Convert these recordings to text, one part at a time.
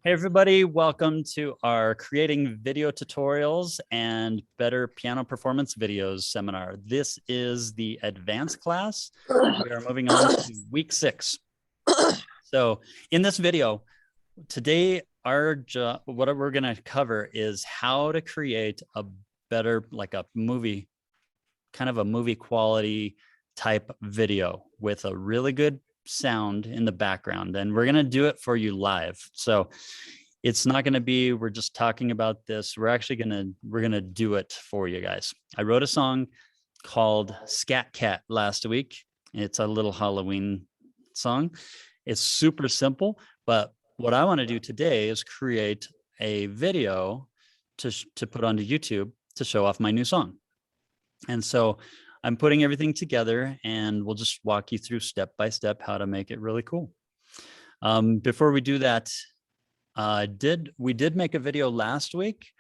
Hey everybody, welcome to our creating video tutorials and better piano performance videos seminar. This is the advanced class. We are moving on to week 6. So in this video, today what we're going to cover is how to create a better, like a movie, kind of a movie quality type video with a really good sound in the background, and we're going to do it for you live. So it's not going to be we're just talking about this. We're going to do it for you guys. I wrote a song called Scat Cat last week. It's a little Halloween song. It's super simple, but what I want to do today is create a video to put onto YouTube to show off my new song. And so I'm putting everything together, and we'll just walk you through step by step how to make it really cool. Before we do that, we did make a video last week.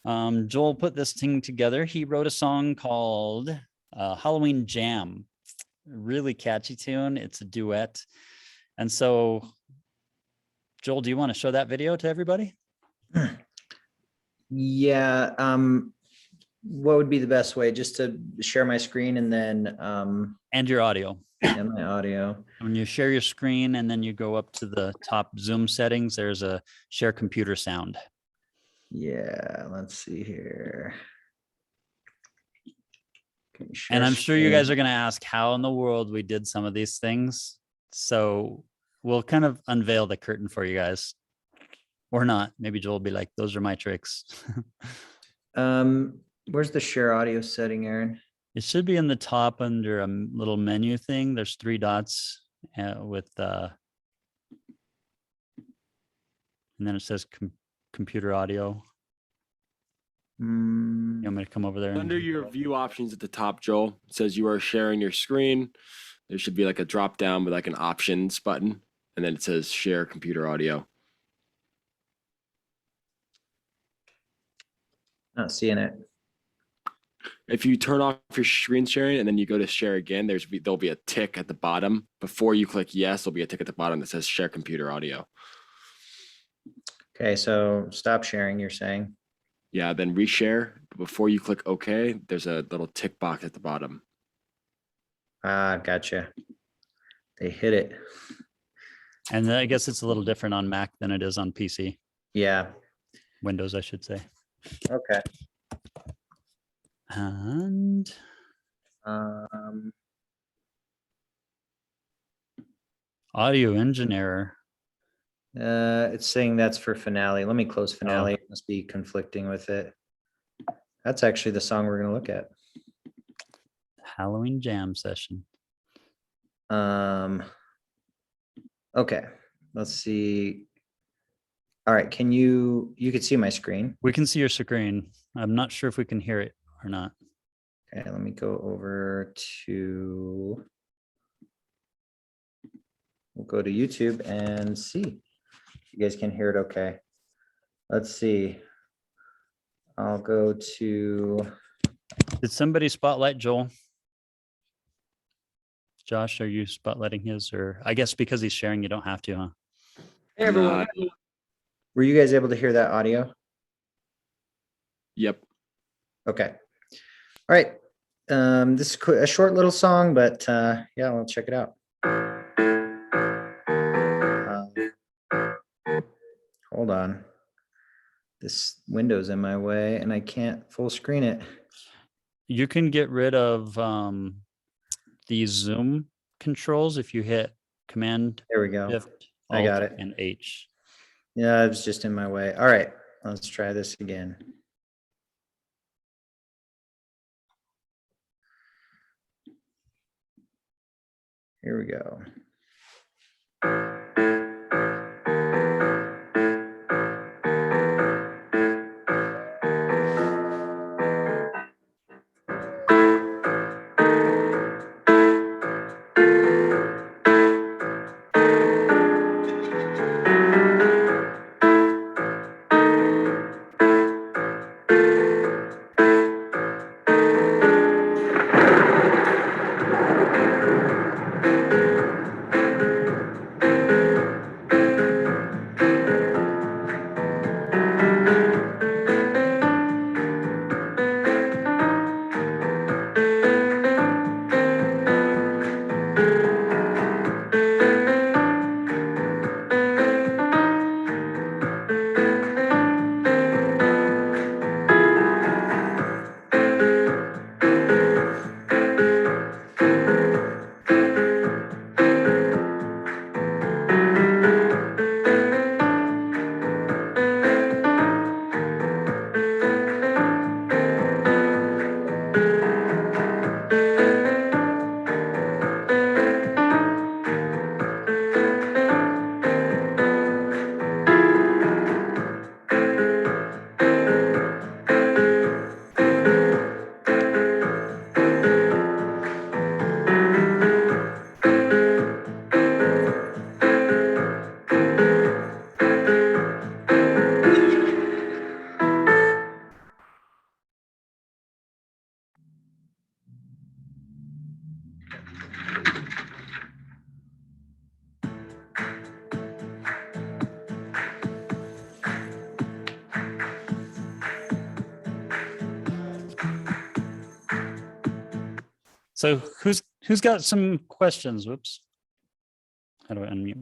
Joel put this thing together. He wrote a song called Halloween Jam. Really catchy tune. It's a duet. And so, Joel, do you want to show that video to everybody? Yeah. What would be the best way? Just to share my screen and then and your audio. And my audio. When you share your screen and then you go up to the top Zoom settings, there's a share computer sound. Yeah, let's see here. And I'm sure you guys are going to ask how in the world we did some of these things. So we'll kind of unveil the curtain for you guys, or not. Maybe Joel will be like, those are my tricks. Where's the share audio setting, Aaron? It should be in the top under a little menu thing. There's 3 dots with and then it says computer audio. You want me to come over there? Under your view options at the top, Joel, it says you are sharing your screen. There should be like a drop down with like an options button, and then it says share computer audio. Not seeing it. If you turn off your screen sharing and then you go to share again, there'll be a tick at the bottom. Before you click yes, there'll be a tick at the bottom that says share computer audio. Okay, so stop sharing, you're saying? Yeah, then reshare. Before you click OK, there's a little tick box at the bottom. Ah, gotcha. They hit it. And I guess it's a little different on Mac than it is on PC. Yeah. Windows, I should say. Okay. And audio engineer. It's saying that's for finale. Let me close finale. It must be conflicting with it. That's actually the song we're going to look at. Halloween jam session. Okay, let's see. All right, you could see my screen? We can see your screen. I'm not sure if we can hear it or not. Okay, let me go over to, we'll go to YouTube and see. You guys can hear it okay. Let's see. I'll go to. Did somebody spotlight Joel? Josh, are you spotlighting his, or I guess because he's sharing, you don't have to, huh? Hey, everyone. Were you guys able to hear that audio? Yep. Okay. All right. This is a short little song, but yeah, we'll check it out. Hold on. This window's in my way and I can't full screen it. You can get rid of these Zoom controls if you hit Command. There we go. Shift, I got Alt, it. and H. Yeah, it was just in my way. All right, let's try this again. Here we go. So who's got some questions? Whoops. How do I unmute?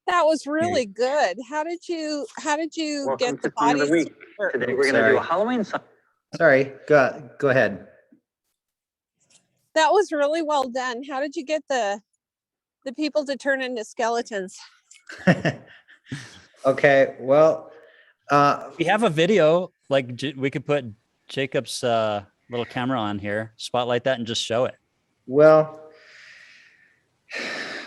That was really good. How did you Welcome get the to Song of the bodies? Week. Today we're going to do a Halloween song. Sorry, go ahead. That was really well done. How did you get the people to turn into skeletons? Okay, well, We have a video, like we could put Jacob's little camera on here, spotlight that and just show it. well,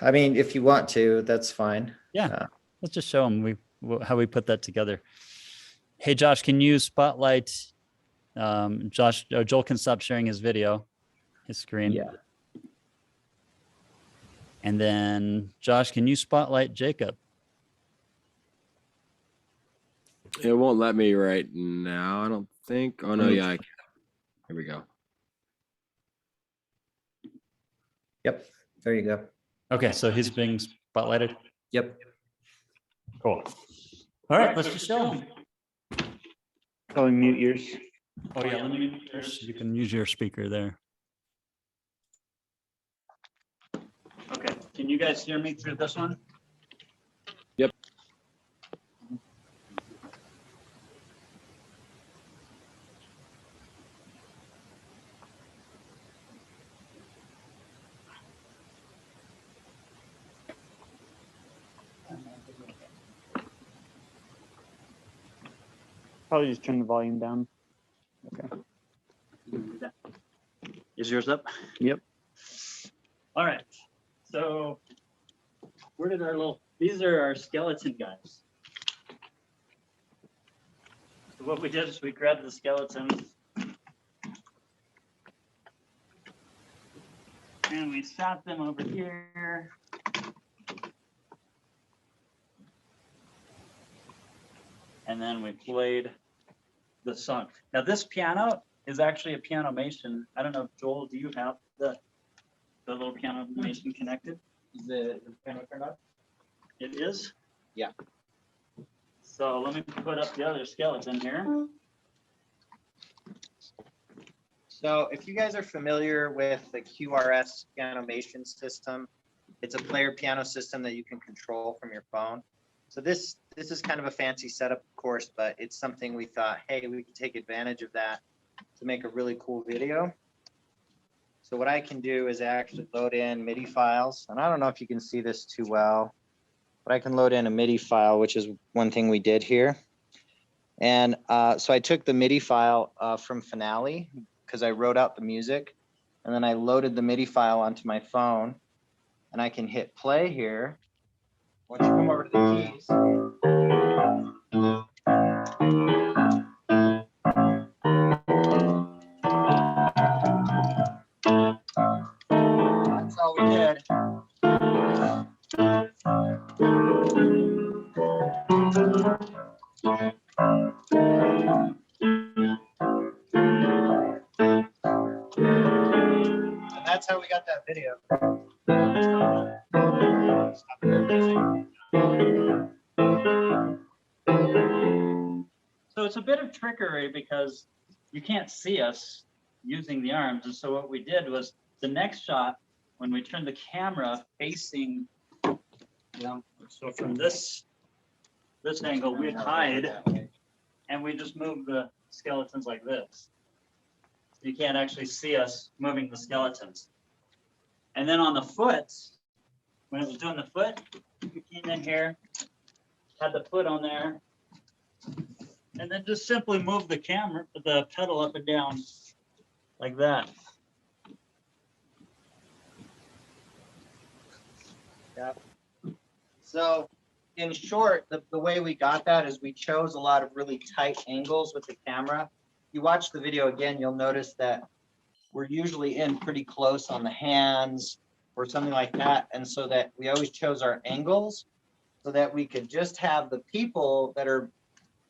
I mean, if you want to, that's fine. Yeah, let's just show them how we put that together. Hey, Josh, can you spotlight Joel can stop sharing his video, his screen. Yeah. And then Josh, can you spotlight Jacob? It won't let me right now, I don't think. Oh no, yeah, I can. Here we go. Yep, there you go. Okay, so he's being spotlighted. Yep. Cool. All right, let's just show him. Probably mute yours. Oh yeah, let me mute yours. You can use your speaker there. Okay, can you guys hear me through this one? Yep. Probably just turn the volume down. Okay. Is yours up? Yep. All right. So where did these are our skeleton guys. So what we did is we grabbed the skeletons and we sat them over here. And then we played the song. Now this piano is actually a piano-mation. I don't know, Joel, do you have the little piano-mation connected? Is the piano turned on? It is? Yeah. So let me put up the other skeleton here. So if you guys are familiar with the QRS piano-mation system, it's a player piano system that you can control from your phone. So this is kind of a fancy setup, of course, but it's something we thought, hey, we could take advantage of that to make a really cool video. So what I can do is actually load in MIDI files, and I don't know if you can see this too well, but I can load in a MIDI file, which is one thing we did here. And so I took the MIDI file from Finale because I wrote out the music, and then I loaded the MIDI file onto my phone, and I can hit play here. Once you come over to the keys, that's all we did. And that's how we got that video. So it's a bit of trickery because you can't see us using the arms. And so what we did was the next shot, when we turned the camera facing, so from this angle, we'd hide and we just move the skeletons like this. You can't actually see us moving the skeletons. And then on the foot, when it was doing the foot, we came in here, had the foot on there, and then just simply move the pedal up and down like that. Yeah. So in short, the way we got that is we chose a lot of really tight angles with the camera. You watch the video again, you'll notice that we're usually in pretty close on the hands or something like that. And so that we always chose our angles so that we could just have the people that are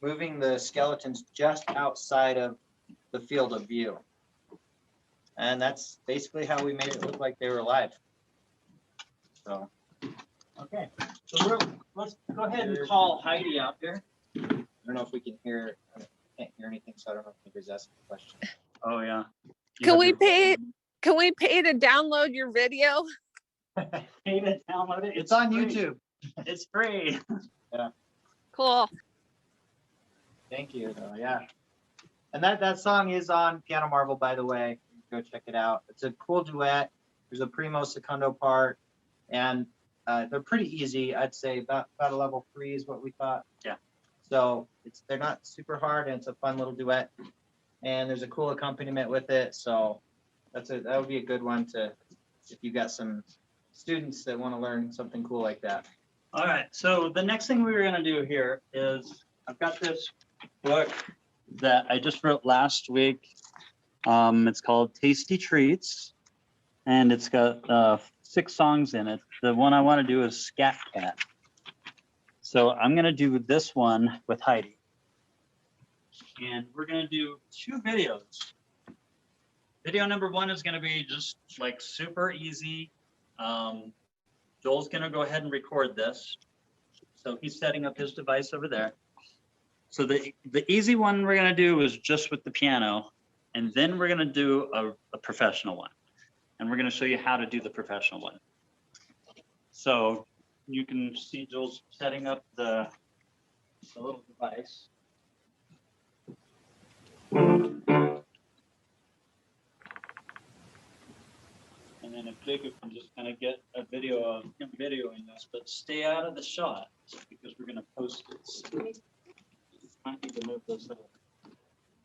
moving the skeletons just outside of the field of view. And that's basically how we made it look like they were alive. So, okay. So let's go ahead and call Heidi out there. I don't know if we can hear, I can't hear anything, so I don't know if anybody's asking a question. Oh yeah. Can we pay Can we pay to download your video? Pay to download it. It's on free. YouTube. It's free. Cool. Thank you, though, yeah. And that song is on Piano Marvel, by the way. Go check it out. It's a cool duet. There's a primo secondo part, and they're pretty easy. I'd say about a level 3 is what we thought. Yeah. So they're not super hard, and it's a fun little duet. And there's a cool accompaniment with it. So that would be a good one if you got some students that want to learn something cool like that. All right. So the next thing we were going to do here is I've got this book that I just wrote last week. It's called Tasty Treats, and it's got 6 songs in it. The one I want to do is Scat Cat. So I'm going to do this one with Heidi. And we're going to do 2 videos. Video number 1 is going to be just like super easy. Joel's going to go ahead and record this. So he's setting up his device over there. So the easy one we're going to do is just with the piano. And then we're going to do a professional one. And we're going to show you how to do the professional one. So you can see Joel's setting up the little device. And then if Jacob can just kind of get a video of him videoing this, but stay out of the shot because we're going to post it. So I need to move those little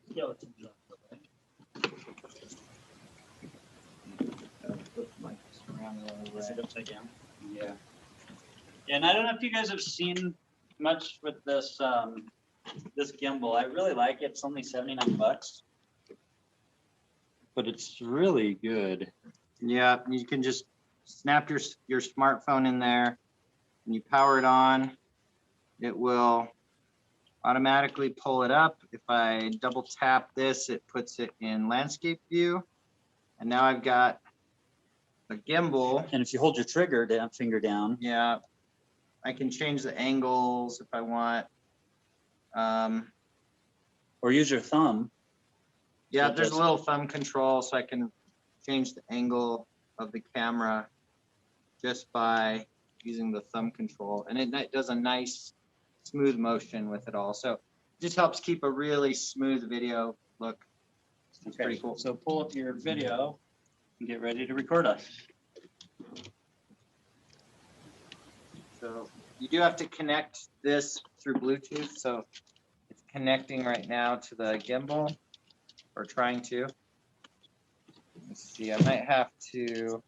skeletons out of the way. Is it upside down? Yeah. And I don't know if you guys have seen much with this this gimbal. I really like it. It's only 79 bucks, but it's really good. Yeah, you can just snap your smartphone in there, and you power it on. It will automatically pull it up. If I double tap this, it puts it in landscape view. And now I've got a gimbal. And if you hold your finger down, Yeah, I can change the angles if I want. or use your thumb. Yeah, It there's a does. little thumb control, so I can change the angle of the camera just by using the thumb control. And it does a nice smooth motion with it all. So it just helps keep a really smooth video look. It's pretty cool. So pull up your video and get ready to record us. So you do have to connect this through Bluetooth. So it's connecting right now to the gimbal, or trying to. Let's see, I might have to,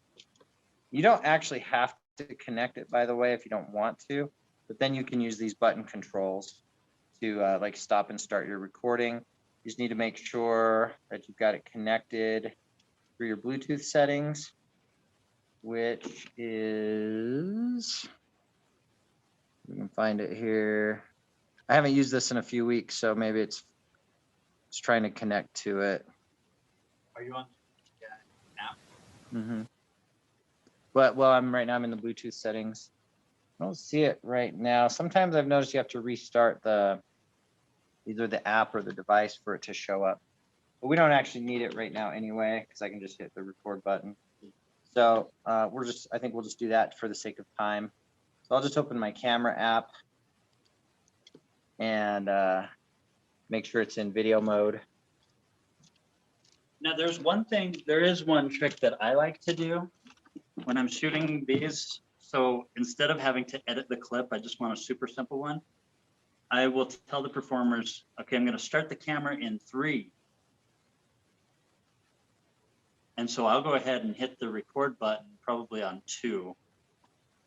you don't actually have to connect it, by the way, if you don't want to, but then you can use these button controls to like stop and start your recording. You just need to make sure that you've got it connected through your Bluetooth settings, which is, we can find it here. I haven't used this in a few weeks, so maybe it's trying to connect to it. Are you on? Mm-hmm. But right now I'm in the Bluetooth settings. I don't see it right now. Sometimes I've noticed you have to restart either the app or the device for it to show up. But we don't actually need it right now anyway, because I can just hit the record button. So I think we'll just do that for the sake of time. So I'll just open my camera app and make sure it's in video mode. Now there is one trick that I like to do when I'm shooting these. So instead of having to edit the clip, I just want a super simple one. I will tell the performers, okay, I'm going to start the camera in 3. And so I'll go ahead and hit the record button probably on 2.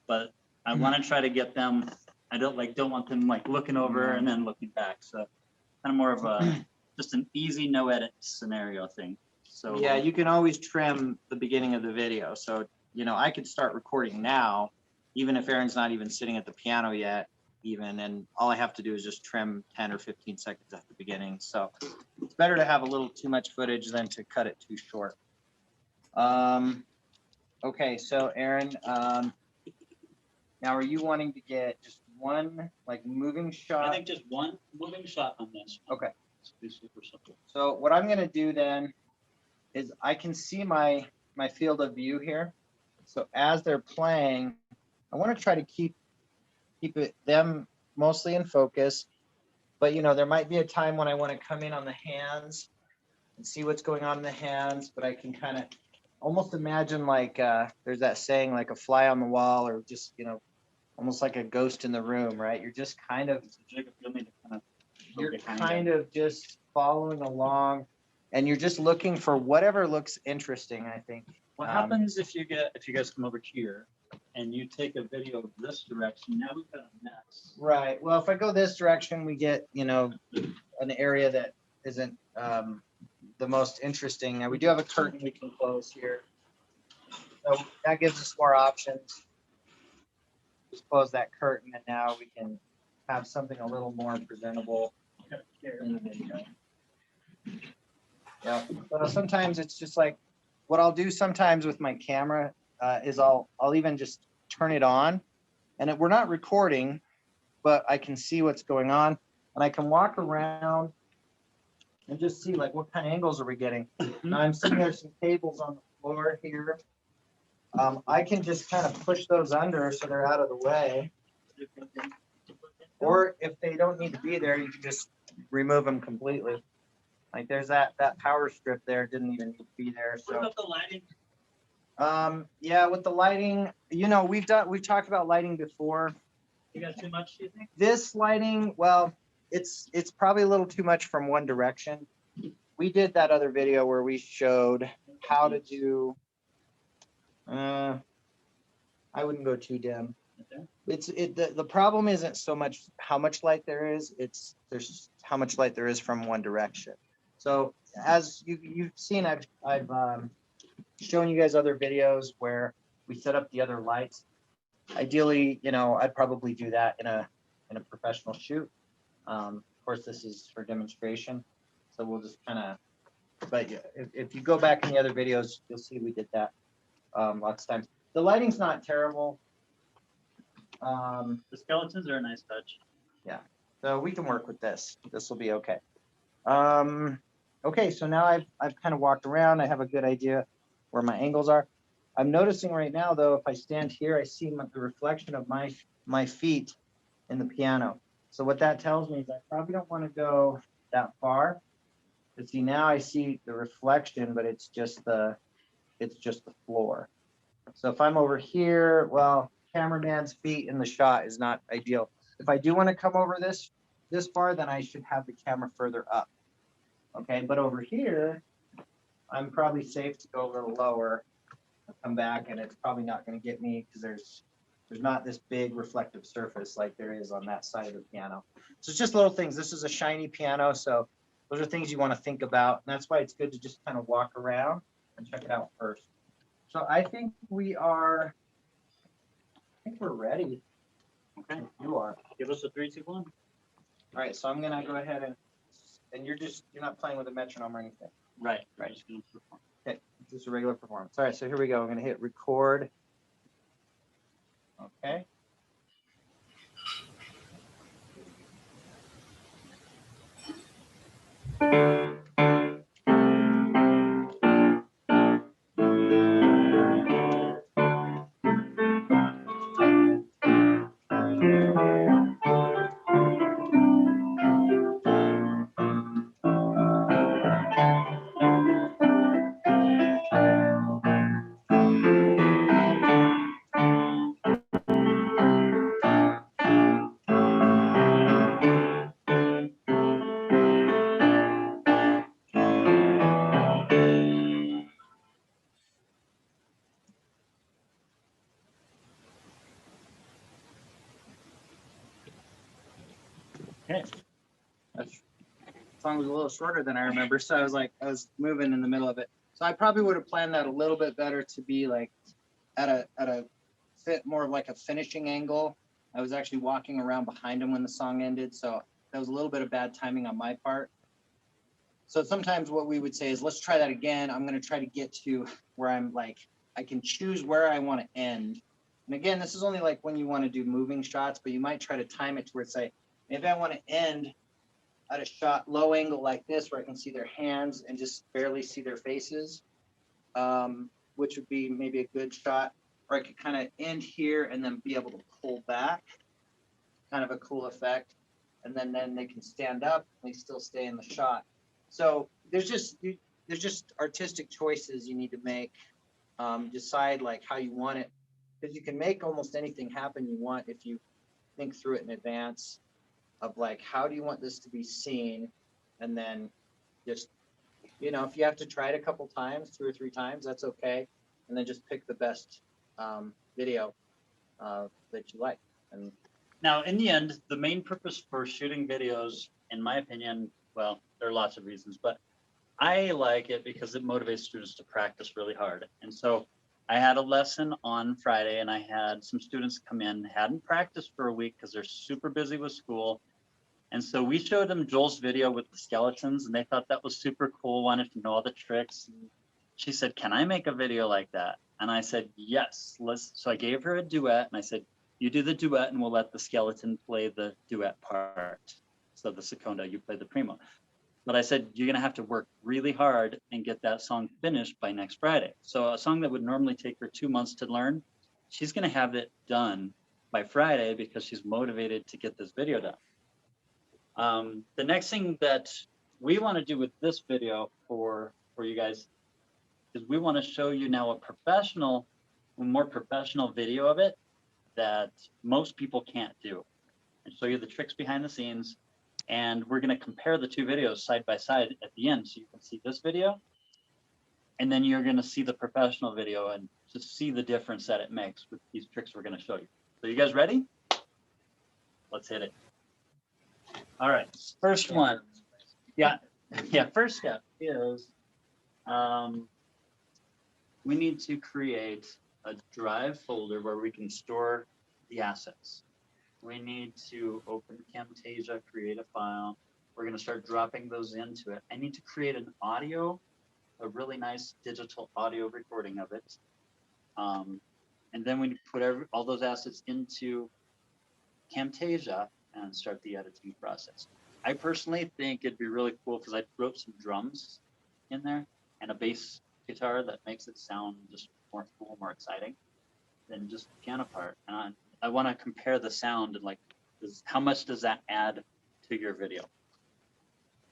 But I want to try to get them, I don't want them like looking over and then looking back. So kind of more of a, just an easy no edit scenario thing. So yeah, you can always trim the beginning of the video. So, I could start recording now, even if Aaron's not even sitting at the piano yet, and all I have to do is just trim 10 or 15 seconds at the beginning. So it's better to have a little too much footage than to cut it too short. Okay, so Aaron, now are you wanting to get just one like moving shot? I think just one moving shot on this. Okay. It's super simple. So what I'm going to do then is I can see my my field of view here. So as they're playing, I want to try to keep them mostly in focus. But you know, there might be a time when I want to come in on the hands and see what's going on in the hands, but I can kind of almost imagine like there's that saying, like a fly on the wall, or just, you know, almost like a ghost in the room, right? You're just kind of just following along, and you're just looking for whatever looks interesting, I think. What happens if you guys come over here and you take a video of this direction? Now we've got a mess. Right. Well, if I go this direction, we get, you know, an area that isn't the most interesting. Now we do have a curtain we can close here, so that gives us more options. Just close that curtain, and now we can have something a little more presentable in the video. Yeah. So sometimes it's just like, what I'll do sometimes with my camera is I'll even just turn it on, and we're not recording, but I can see what's going on, and I can walk around and just see like what kind of angles are we getting. Now I'm seeing there's some cables on the floor here. I can just kind of push those under so they're out of the way. Or if they don't need to be there, you can just remove them completely. Like there's that power strip there, didn't even need to be there. So What about the lighting? yeah, with the lighting, you know, we've talked about lighting before. You got too much, do you think? This lighting, well, it's probably a little too much from one direction. We did that other video where we showed how to do, I wouldn't go too dim. Okay. The problem isn't so much how much light there is, there's how much light there is from one direction. So as you've seen, I've shown you guys other videos where we set up the other lights. Ideally, you know, I'd probably do that in a professional shoot. Of course, this is for demonstration, so we'll just kind of. But yeah, if you go back in the other videos, you'll see we did that lots of times. The lighting's not terrible. The skeletons are a nice touch. Yeah, so we can work with this. This will be okay. Okay, so now I've kind of walked around. I have a good idea where my angles are. I'm noticing right now, though, if I stand here, I see the reflection of my feet in the piano. So what that tells me is I probably don't want to go that far. But see, now I see the reflection, but it's just the floor. So if I'm over here, well, cameraman's feet in the shot is not ideal. If I do want to come over this far, then I should have the camera further up. Okay, but over here, I'm probably safe to go a little lower, come back, and it's probably not going to get me because there's not this big reflective surface like there is on that side of the piano. So it's just little things. This is a shiny piano, so those are things you want to think about. And that's why it's good to just kind of walk around and check it out first. So I think we're ready. Okay. You are. Give us a 3, 2, 1. All right, so I'm gonna go ahead and you're not playing with a metronome or anything. Right. Right. Okay, just a regular performance. All right, so here we go. I'm gonna hit record. Okay. Okay. That song was a little shorter than I remember, so I was moving in the middle of it. So I probably would have planned that a little bit better to be like at a fit more of like a finishing angle. I was actually walking around behind him when the song ended, so that was a little bit of bad timing on my part. So sometimes what we would say is, let's try that again. I'm going to try to get to where I'm like, I can choose where I want to end. And again, this is only like when you want to do moving shots, but you might try to time it to where it's like, maybe I want to end at a shot low angle like this, where I can see their hands and just barely see their faces. which would be maybe a good shot, or I could kind of end here and then be able to pull back, kind of a cool effect. And then they can stand up and they still stay in the shot. So there's just artistic choices you need to make, decide like how you want it, because you can make almost anything happen you want if you think through it in advance of like, how do you want this to be seen? And then just, you know, if you have to try it a couple times, 2 or 3 times, that's okay. And then just pick the best video that you like. And Now, in the end, the main purpose for shooting videos, in my opinion, well, there are lots of reasons, but I like it because it motivates students to practice really hard. And so I had a lesson on Friday and I had some students come in, hadn't practiced for a week because they're super busy with school. And so we showed them Joel's video with the skeletons and they thought that was super cool, wanted to know all the tricks. And she said, "Can I make a video like that?" And I said, "Yes, let's." So I gave her a duet and I said, "You do the duet and we'll let the skeleton play the duet part. So the seconda, you play the primo." But I said, "You're going to have to work really hard and get that song finished by next Friday." So a song that would normally take her 2 months to learn, she's going to have it done by Friday because she's motivated to get this video done. The next thing that we want to do with this video for you guys is we want to show you now a more professional video of it that most people can't do, and show you the tricks behind the scenes. And we're going to compare the 2 videos side by side at the end, so you can see this video and then you're going to see the professional video and just see the difference that it makes with these tricks we're going to show you. So you guys ready? Let's hit it. All right, first one. Yeah, first step is we need to create a drive folder where we can store the assets. We need to open Camtasia, create a file. We're going to start dropping those into it. I need to create an audio, a really nice digital audio recording of it. And then we put all those assets into Camtasia and start the editing process. I personally think it'd be really cool because I wrote some drums in there and a bass guitar that makes it sound just more cool, more exciting than just the piano part. And I want to compare the sound and like, how much does that add to your video?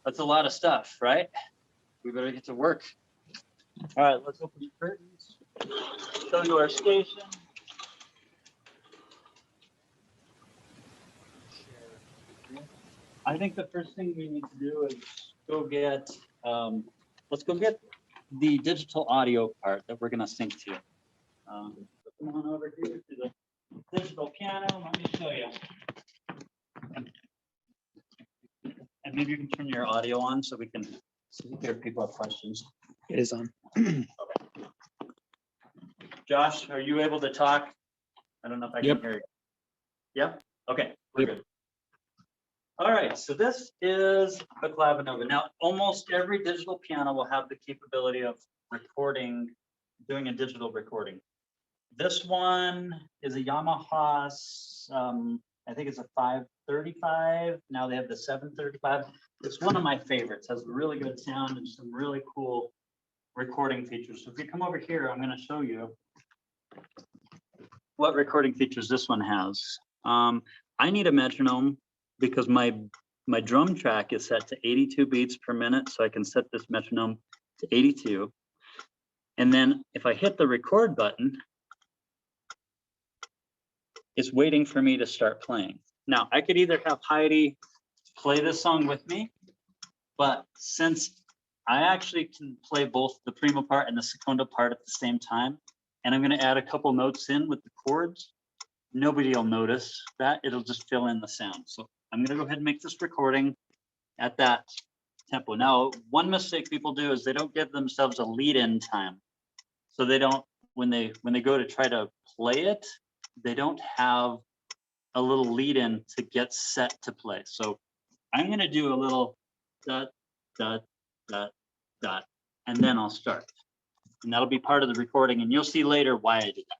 That's a lot of stuff, right? We better get to work. All right, let's open the curtains, show you our station. I think the first thing we need to do is go get, let's go get the digital audio part that we're gonna sync to. Come on over here to the digital piano. Let me show you. And maybe you can turn your audio on so we can see if people have questions. It is on. Okay. Josh, are you able to talk? I don't know if I can hear you. Yep. Okay, we're good. All right, so this is a clavinova. Now, almost every digital piano will have the capability of recording, doing a digital recording. This one is a Yamaha, I think it's a 535. Now they have the 735. It's one of my favorites, has really good sound and some really cool recording features. So if you come over here, I'm going to show you what recording features this one has. I need a metronome because my drum track is set to 82 beats per minute, so I can set this metronome to 82. And then if I hit the record button, it's waiting for me to start playing. Now, I could either have Heidi play this song with me, but since I actually can play both the primo part and the seconda part at the same time, and I'm going to add a couple notes in with the chords, nobody will notice that. It'll just fill in the sound. So I'm going to go ahead and make this recording at that tempo. Now, one mistake people do is they don't give themselves a lead-in time. So they don't, when they go to try to play it, they don't have a little lead-in to get set to play. So I'm going to do a little dot, dot, dot, dot, and then I'll start. And that'll be part of the recording, and you'll see later why I did that.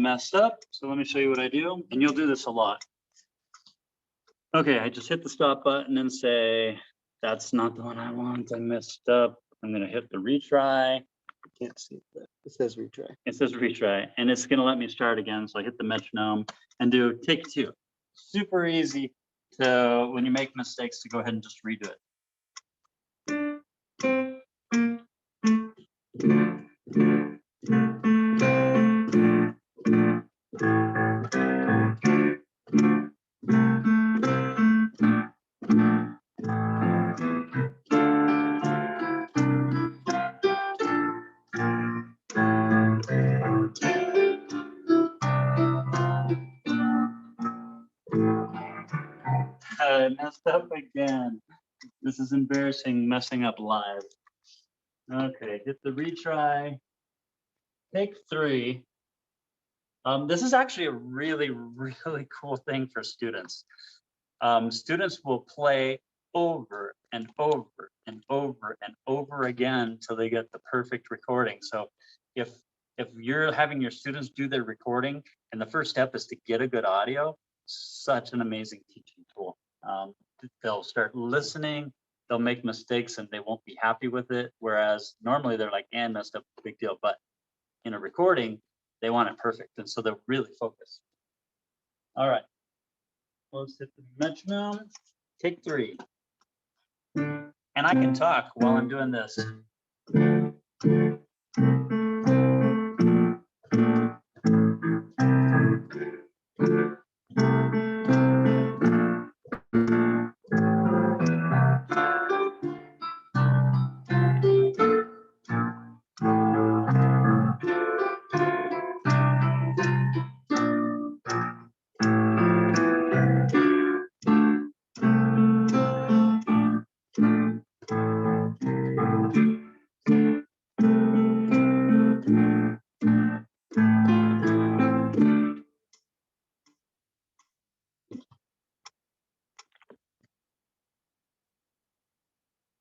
messed up. So let me show you what I do, and you'll do this a lot. Okay, I just hit the stop button and say, that's not the one I want. I messed up. I'm gonna hit the retry. Can't see it. It says retry. It says retry, and it's gonna let me start again. So I hit the metronome and do take two. Super easy to, when you make mistakes, to go ahead and just redo it. I messed up again. This is embarrassing, messing up live. Okay, hit the retry. Take three. This is actually a really, really cool thing for students. Students will play over and over and over and over again till they get the perfect recording. So if you're having your students do their recording, and the first step is to get a good audio, such an amazing teaching tool. They'll start listening, they'll make mistakes and they won't be happy with it. Whereas normally they're like, and messed up, big deal. But in a recording, they want it perfect. And so they're really focused. All right, let's hit the metronome, take three. And I can talk while I'm doing this.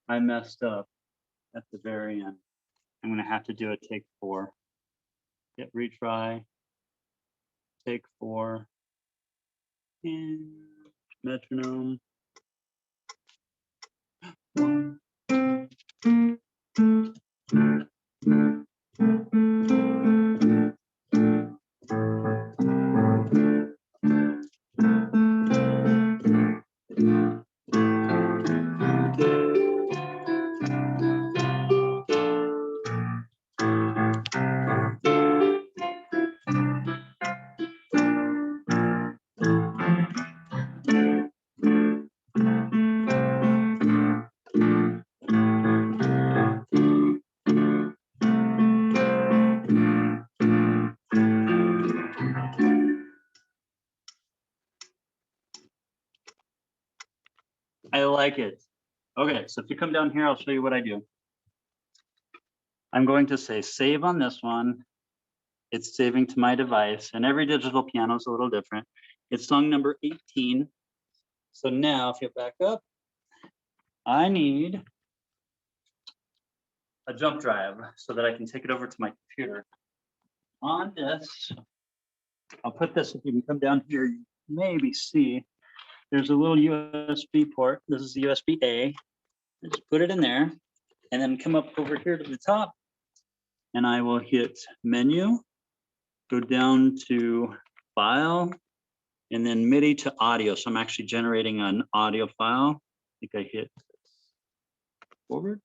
I messed up at the very end. I'm gonna have to do a take four. Hit retry, take four, and metronome. One. I like it. Okay, so if you come down here, I'll show you what I do. I'm going to say save on this one. It's saving to my device, and every digital piano is a little different. It's song number 18. So now if you back up, I need a jump drive so that I can take it over to my computer. On this, I'll put this, if you can come down here, you maybe see, there's a little USB port. This is the USB A. Just put it in there and then come up over here to the top, and I will hit menu, go down to file, and then MIDI to audio. So I'm actually generating an audio file. I think I hit forward,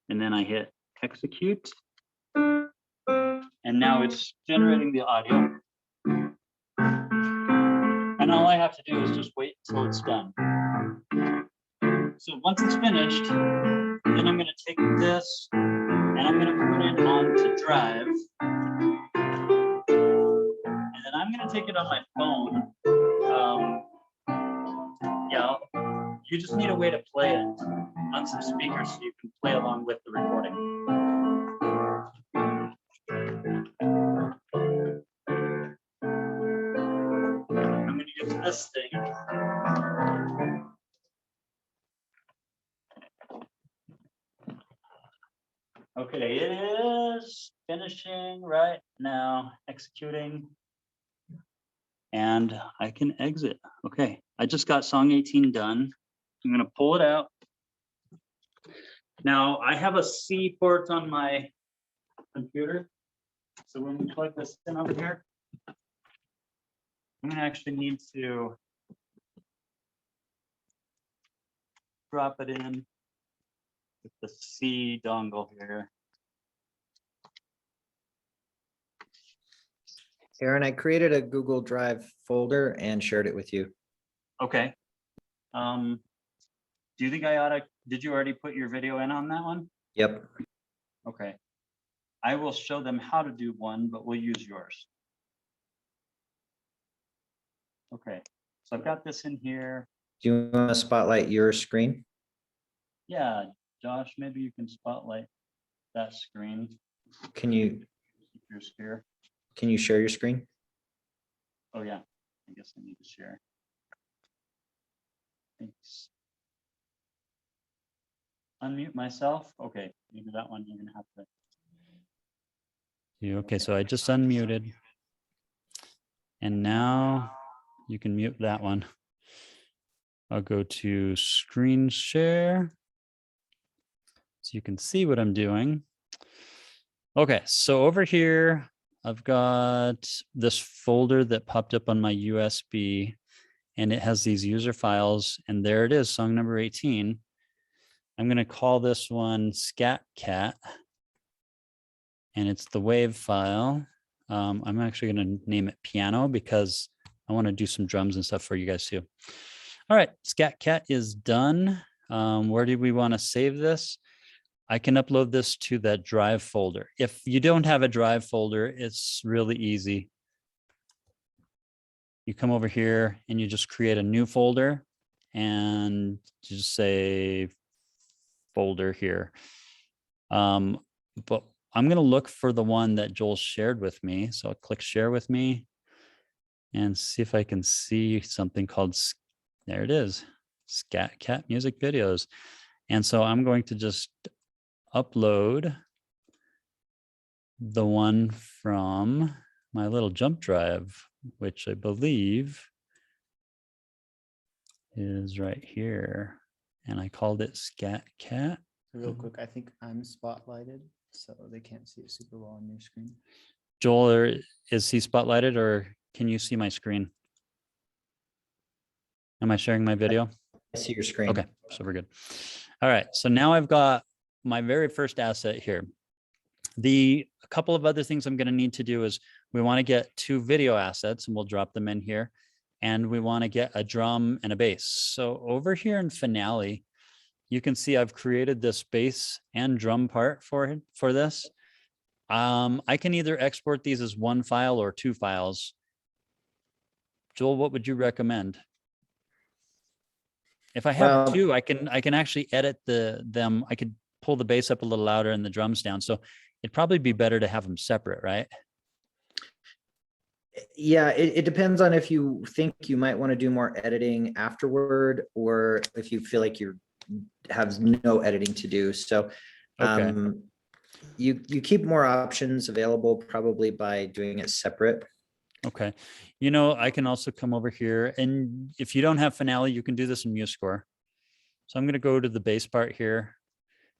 and then I hit execute. And now it's generating the audio. And all I have to do is just wait until it's done. So once it's finished, then I'm gonna take this and I'm gonna put it onto drive. And then I'm gonna take it on my phone. Yeah, you just need a way to play it on some speakers so you can play along with the recording. I'm gonna use this thing. Okay, it is finishing right now, executing. and I can exit. Okay, I just got song 18 done. I'm gonna pull it out. Now I have a C port on my computer. So when we plug this in over here, I'm gonna actually need to drop it in with the C dongle here. Aaron, I created a Google Drive folder and shared it with you. Okay. Do you think did you already put your video in on that one? Yep. Okay. I will show them how to do one, but we'll use yours. Okay, so I've got this in here. Do you want to spotlight your screen? Yeah, Josh, maybe you can spotlight that screen. Can you Your sphere. share your screen? Oh yeah, I guess I need to share. Thanks. Unmute myself. Okay, maybe that one you're gonna have to. Okay, so I just unmuted. And now you can mute that one. I'll go to screen share. So you can see what I'm doing. Okay, so over here, I've got this folder that popped up on my USB, and it has these user files, and there it is, song number 18. I'm gonna call this one Scat Cat, and it's the WAV file. I'm actually gonna name it piano because I wanna do some drums and stuff for you guys too. All right, Scat Cat is done. Where do we wanna save this? I can upload this to that drive folder. If you don't have a drive folder, it's really easy. You come over here and you just create a new folder and just say folder here. But I'm gonna look for the one that Joel shared with me. So I'll click share with me and see if I can see something called, there it is, Scat Cat music videos. And so I'm going to just upload the one from my little jump drive, which I believe is right here. And I called it Scat Cat. Real quick, I think I'm spotlighted, so they can't see it super well on your screen. Joel, is he spotlighted or can you see my screen? Am I sharing my video? I see your screen. Okay, so we're good. All right, so now I've got my very first asset here. A couple of other things I'm going to need to do is we want to get 2 video assets, and we'll drop them in here. And we want to get a drum and a bass. So over here in Finale, you can see I've created this bass and drum part for this. I can either export these as 1 file or 2 files. Joel, what would you recommend? If I have Well, 2, I can actually edit them. I could pull the bass up a little louder and the drums down. So it'd probably be better to have them separate, right? Yeah, it depends on if you think you might want to do more editing afterward, or if you feel like you have no editing to do. So Okay. you keep more options available probably by doing it separate. Okay. You know, I can also come over here, and if you don't have Finale, you can do this in MuseScore. So I'm going to go to the bass part here,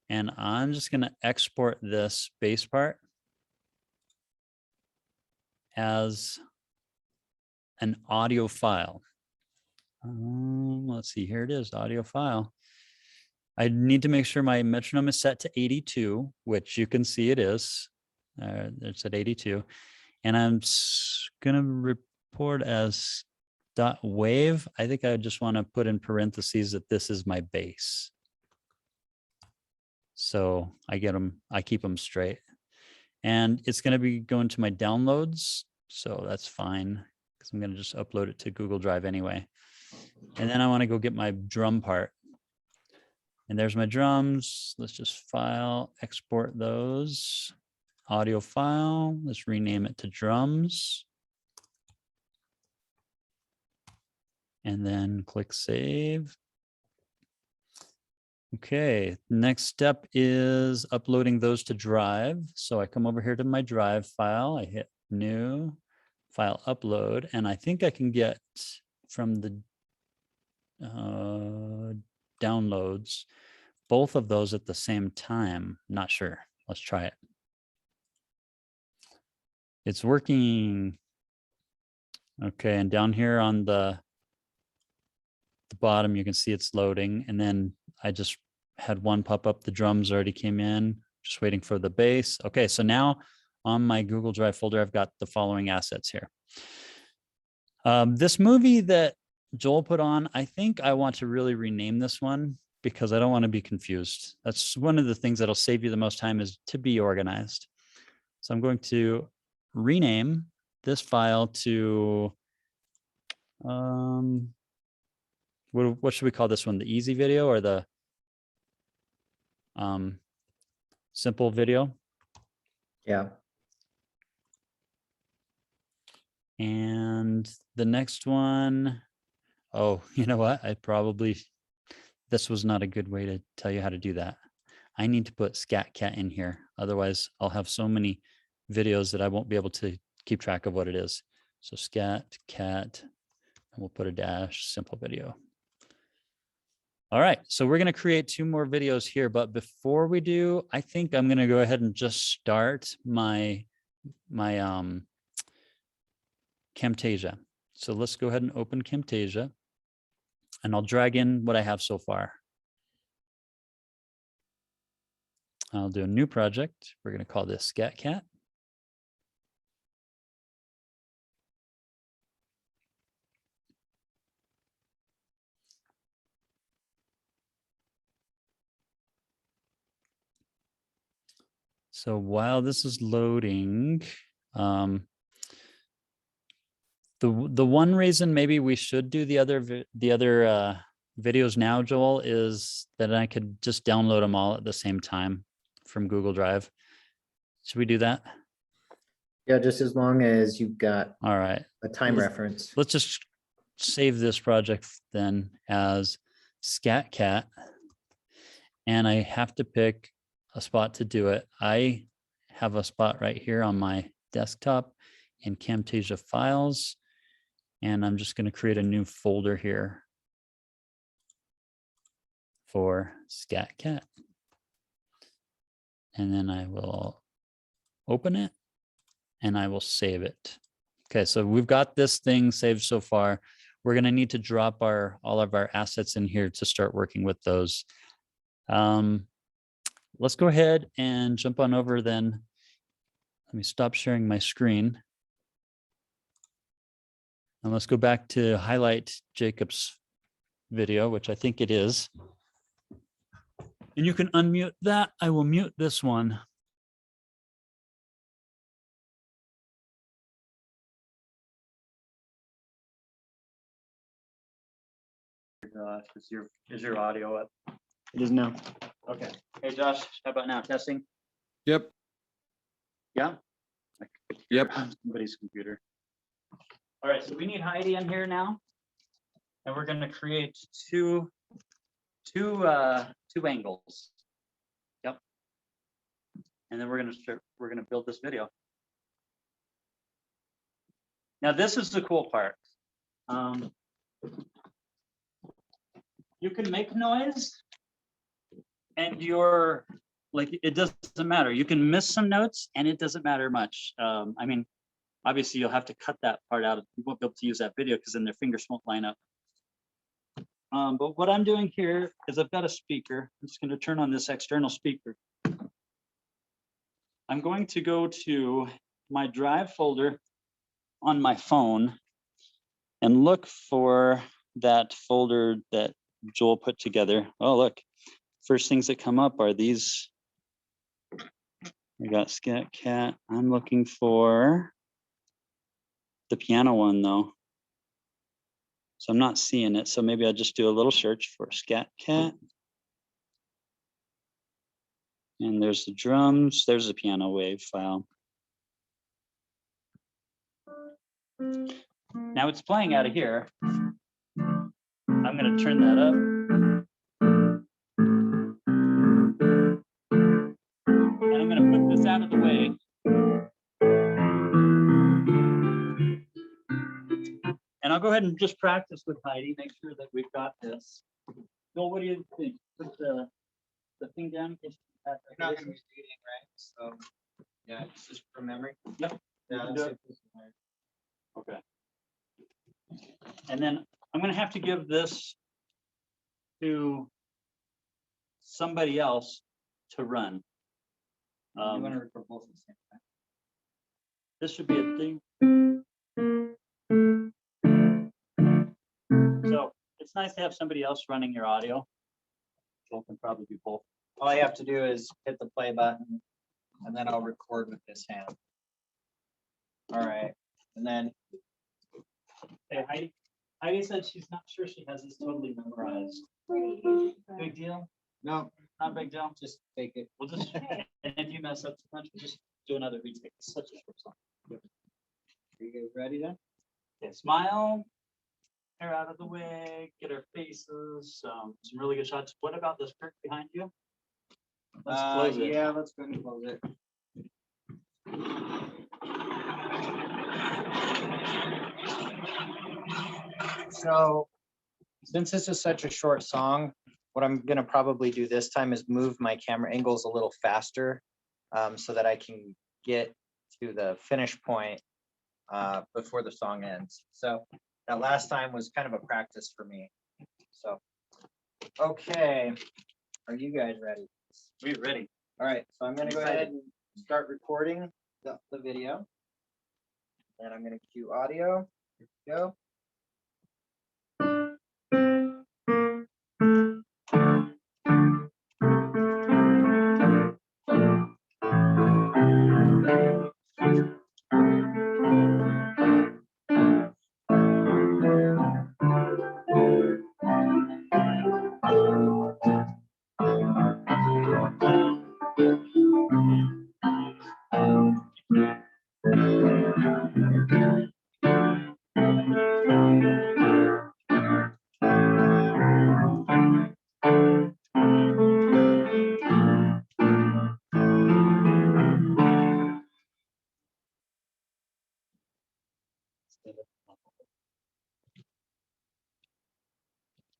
and I'm just going to export this bass part as an audio file. Let's see, here it is, audio file. I need to make sure my metronome is set to 82, which you can see it is. It's at 82. And I'm gonna report as .wave. I think I just want to put in parentheses that this is my bass. So I keep them straight. And it's gonna be going to my downloads. So that's fine, because I'm gonna just upload it to Google Drive anyway. And then I want to go get my drum part. And there's my drums. Let's just file, export those. Audio file, let's rename it to drums. And then click save. Okay, next step is uploading those to Drive. So I come over here to my Drive file, I hit new file upload, and I think I can get from the downloads both of those at the same time. Not sure. Let's try it. It's working. Okay, and down here on the bottom, you can see it's loading, and then I just had one pop up. The drums already came in, just waiting for the bass. Okay, so now on my Google Drive folder, I've got the following assets here. This movie that Joel put on, I think I want to really rename this one because I don't want to be confused. That's one of the things that'll save you the most time, is to be organized. So I'm going to rename this file to, what should we call this one? The easy video or the simple video? Yeah. And the next one, oh, you know what? This was not a good way to tell you how to do that. I need to put scat cat in here. Otherwise, I'll have so many videos that I won't be able to keep track of what it is. So scat cat, and we'll put a dash simple video. All right, so we're gonna create 2 more videos here, but before we do, I think I'm gonna go ahead and just start my Camtasia. So let's go ahead and open Camtasia, and I'll drag in what I have so far. I'll do a new project. We're gonna call this scat cat. So while this is loading, the one reason maybe we should do the other videos now, Joel, is that I could just download them all at the same time from Google Drive. Should we do that? Yeah, just as long as you've got All right. a time reference. Let's just save this project then as scat cat, and I have to pick a spot to do it. I have a spot right here on my desktop in Camtasia files, and I'm just going to create a new folder here for scat cat, and then I will open it and I will save it. Okay, so we've got this thing saved so far. We're going to need to drop all of our assets in here to start working with those. Let's go ahead and jump on over then. Let me stop sharing my screen. And let's go back to highlight Jacob's video, which I think it is. And you can unmute that. I will mute this one. Is your audio up? It is now. Okay. Hey, Josh, how about now? Testing? Yep. Yeah? Yep. Somebody's computer. All right, so we need Heidi in here now. And we're going to create two angles. Yep. And then we're going to build this video. Now, this is the cool part. You can make noise, and it doesn't matter. You can miss some notes, and it doesn't matter much. I mean, obviously, you'll have to cut that part out. You won't be able to use that video because then their fingers won't line up. But what I'm doing here is I've got a speaker. I'm just going to turn on this external speaker. I'm going to go to my Drive folder on my phone and look for that folder that Joel put together. Oh, look, first things that come up are these. We got scat cat. I'm looking for the piano one though. So I'm not seeing it. So maybe I'll just do a little search for scat cat. And there's the drums. There's the piano wave file. Now it's playing out of here. I'm going to turn that up. And I'm going to put this out of the way. I'll go ahead and just practice with Heidi, make sure that we've got this. Bill, what do you think? Put the thing down. In case you have You're not gonna be reading, right? So, yeah, it's just from memory. Yep. Yeah, You can let's do see it. if this is right. Okay. And then I'm gonna have to give this to somebody else to run. You wanna record both at the same time? This should be a thing. So it's nice to have somebody else running your audio. Joel can probably do both. All you have to do is hit the play button and then I'll record with this hand. All right, and then Hey, Heidi said she's not sure she has this totally memorized. Big deal? no, Not a big deal. just take it. We'll just, and if you mess up too much, we'll just do another retake. It's such a short song. Are you guys ready then? Okay, smile. Hair out of the way, get our faces, some really good shots. What about this curtain behind you? Let's close it. Yeah, let's go ahead and close it. So, since this is such a short song, what I'm gonna probably do this time is move my camera angles a little faster, so that I can get to the finish point before the song ends. So that last time was kind of a practice for me. So, okay, are you guys ready? We're ready. All right, so I'm gonna go ahead and start recording the video. And I'm gonna cue audio. Here we go.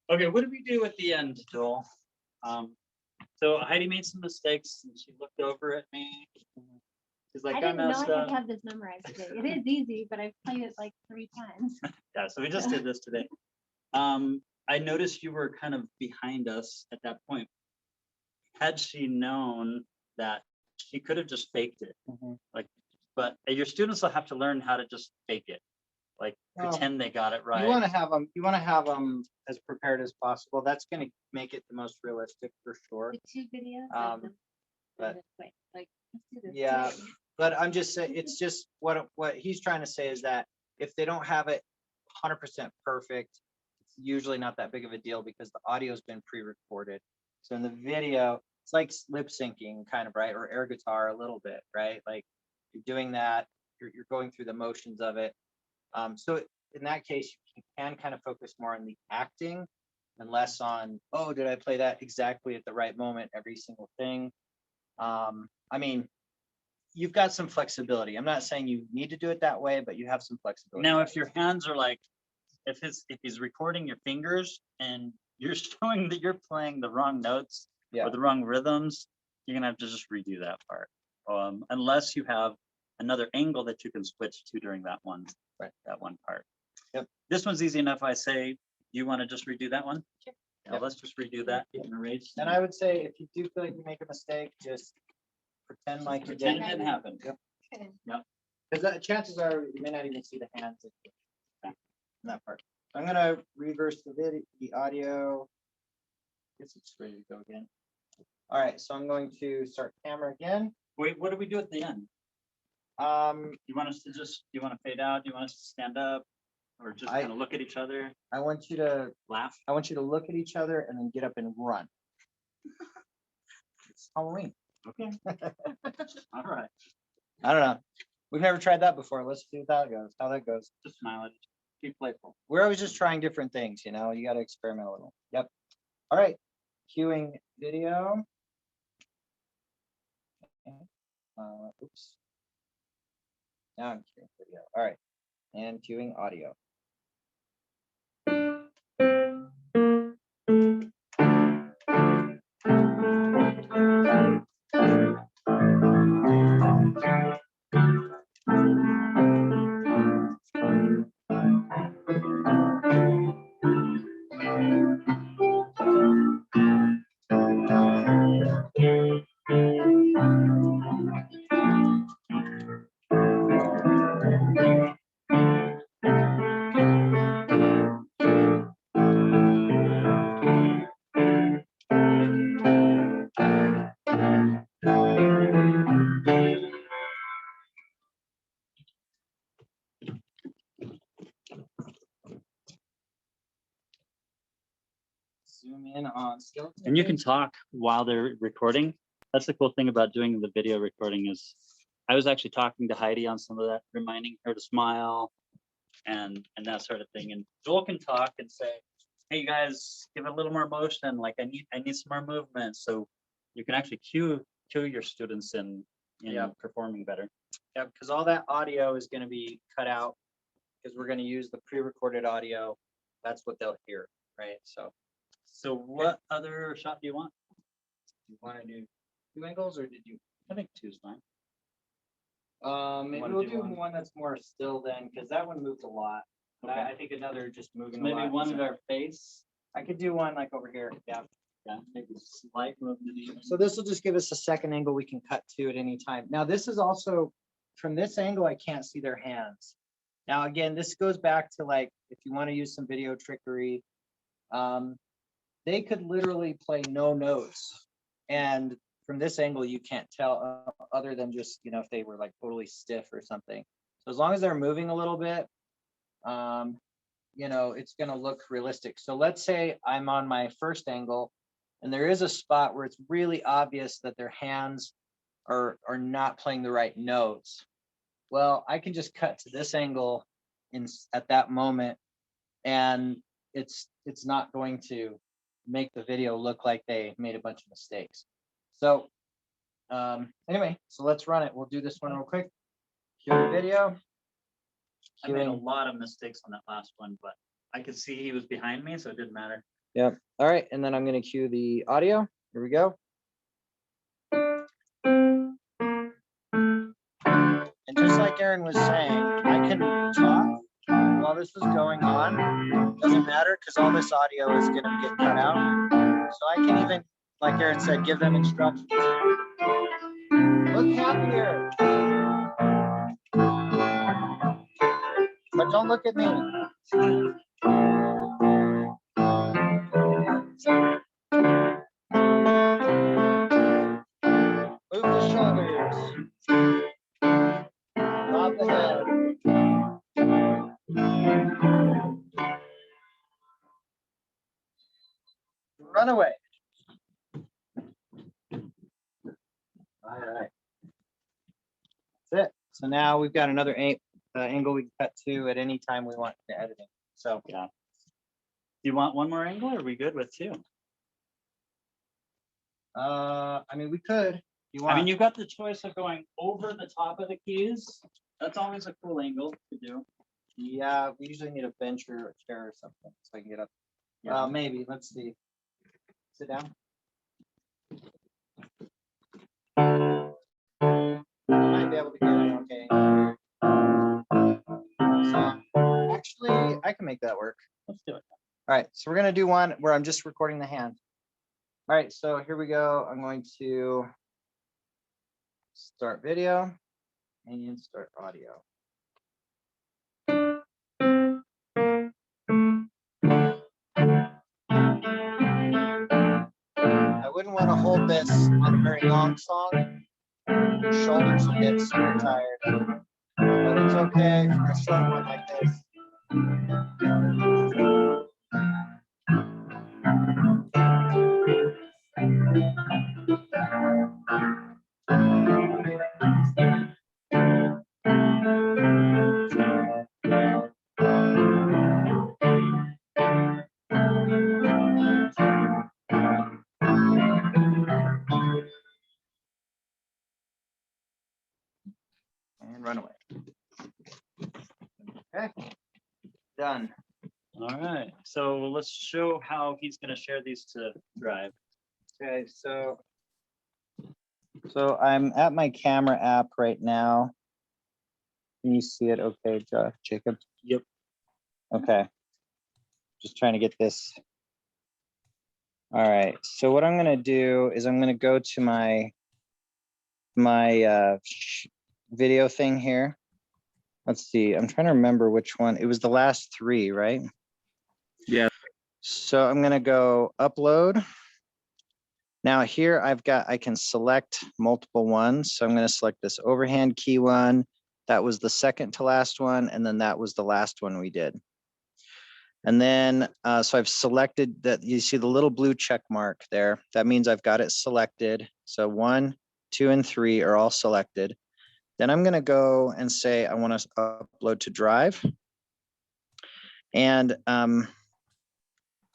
Okay, what did we do at the end, Joel? So Heidi made some mistakes and she looked over at me. She's like, I I didn't know messed I up. could have this memorized today. It is easy, but I've played it like 3 times. Yeah, so we just did this today. I noticed you were kind of behind us at that point. Had she known that, she could have just faked it. Like, but your students will have to learn how to just fake it. Like Well, pretend they got it right. You wanna have them as prepared as possible. That's gonna make it the most realistic for sure. The 2 videos. but- Wait, like, let's do this Yeah. today. But I'm just saying, it's just what he's trying to say is that if they don't have it 100% perfect, it's usually not that big of a deal because the audio's been pre-recorded. So in the video, it's like lip syncing kind of, right? Or air guitar a little bit, right? Like you're doing that, you're going through the motions of it. So in that case, you can kind of focus more on the acting and less on, oh, did I play that exactly at the right moment, every single thing. I mean, you've got some flexibility. I'm not saying you need to do it that way, but you have some flexibility. Now, if your hands are like, if he's recording your fingers and you're showing that you're playing the wrong notes Yeah. or the wrong rhythms, you're gonna have to just redo that part. Unless you have another angle that you can switch to during that one, Right. that one part. Yep. This one's easy enough. I say, you want to just redo that one? Sure. Yeah, Yep. let's just redo that. You can erase. And I would say if you do feel like you make a mistake, just pretend like you Pretend it didn't. didn't happen. Yep. Okay. Because chances are you may not even see the hands in that part. I'm gonna reverse the video, the audio. Guess it's ready to go again. All right, so I'm going to start camera again. Wait, what do we do at the end? You want us to just, you want to fade out? You want us to stand up? Or just I- kind of look at each other, I want you to laugh? look at each other and then get up and run. It's Halloween. Okay. All right. I don't know. We've never tried that before. Let's see how that goes. Just smile at each other. Be playful. We're always just trying different things, you know, you got to experiment a little. Yep. All right. Cueing video. Okay. Oops. Now I'm cueing video. All right. And cueing audio. zoom in on skeleton. And you can face. talk while they're recording. That's the cool thing about doing the video recording is I was actually talking to Heidi on some of that, reminding her to smile and that sort of thing. And Joel can talk and say, hey, you guys, give it a little more motion. Like I need some more movement. So you can actually cue your students in Yeah. performing better. Yeah, because all that audio is going to be cut out because we're going to use the pre-recorded audio. That's what they'll hear, right? So what other shot do you want? You want to do 2 angles, or did you? I think 2's fine. Maybe wanna we'll do do one? one that's more still then, because that one moves a lot. But I think another just moving a Maybe lot. one at our face. I could do one like over here. Yeah. Yeah, maybe slight movement even. So this will just give us a second angle we can cut to at any time. Now, this is also, from this angle, I can't see their hands. Now, again, this goes back to like, if you want to use some video trickery, they could literally play no notes. And from this angle, you can't tell other than just, you know, if they were like totally stiff or something. So as long as they're moving a little bit, you know, it's going to look realistic. So let's say I'm on my first angle and there is a spot where it's really obvious that their hands are not playing the right notes. Well, I can just cut to this angle at that moment, and it's not going to make the video look like they made a bunch of mistakes. So anyway, so let's run it. We'll do this one real quick. Cue the video. I made a lot of mistakes on that last one, but I could see he was behind me, so it didn't matter. Yep. All right, and then I'm going to cue the audio. Here we go. And just like Aaron was saying, I can talk while this is going on. Doesn't matter because all this audio is going to get cut out. So I can even, like Aaron said, give them instructions. Look happier. But don't look at me. Move the shoulders. Nod the head. Run away. All right. That's it. So now we've got another angle we can cut to at any time we want to editing. So Yeah. Do you want one more angle, or are we good with 2? I mean, we could. You want? I mean, you've got the choice of going over the top of the keys. That's always a cool angle to do. Yeah, we usually need a bench or a chair or something so I can get up. Yeah. Maybe. Let's see. Sit down. Might be able to get it okay. So actually, I can make that work. Let's do it. All right, so we're gonna do one where I'm just recording the hand. All right, so here we go. I'm going to start video and start audio. I wouldn't want to hold this on a very long song. Your shoulders will get super tired. But it's okay for a short one like this. And run away. Okay, done. All right. So let's show how he's going to share these to Drive. Okay, so I'm at my camera app right now. Can you see it? Okay, Jacob? Yep. Okay. Just trying to get this. All right, so what I'm gonna do is I'm gonna go to my video thing here. Let's see, I'm trying to remember which one. It was the last 3, right? Yeah. So I'm gonna go upload. Now here I can select multiple ones. So I'm gonna select this overhand key one. That was the second to last one. And then that was the last one we did. And then, so I've selected that. You see the little blue check mark there. That means I've got it selected. So 1, 2, and 3 are all selected. Then I'm going to go and say I want to upload to Drive. And I'm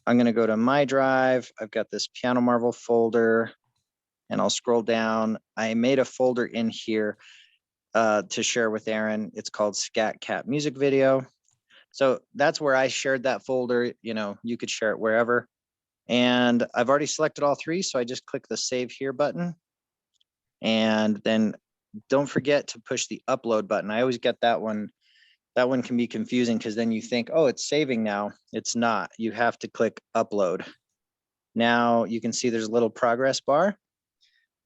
going to go to my Drive. I've got this Piano Marvel folder, and I'll scroll down. I made a folder in here to share with Aaron. It's called Scat Cat Music Video. So that's where I shared that folder. You know, you could share it wherever. And I've already selected all 3. So I just click the Save Here button. And then don't forget to push the upload button. I always get that one. That one can be confusing because then you think, oh, it's saving now. It's not. You have to click upload. Now you can see there's a little progress bar.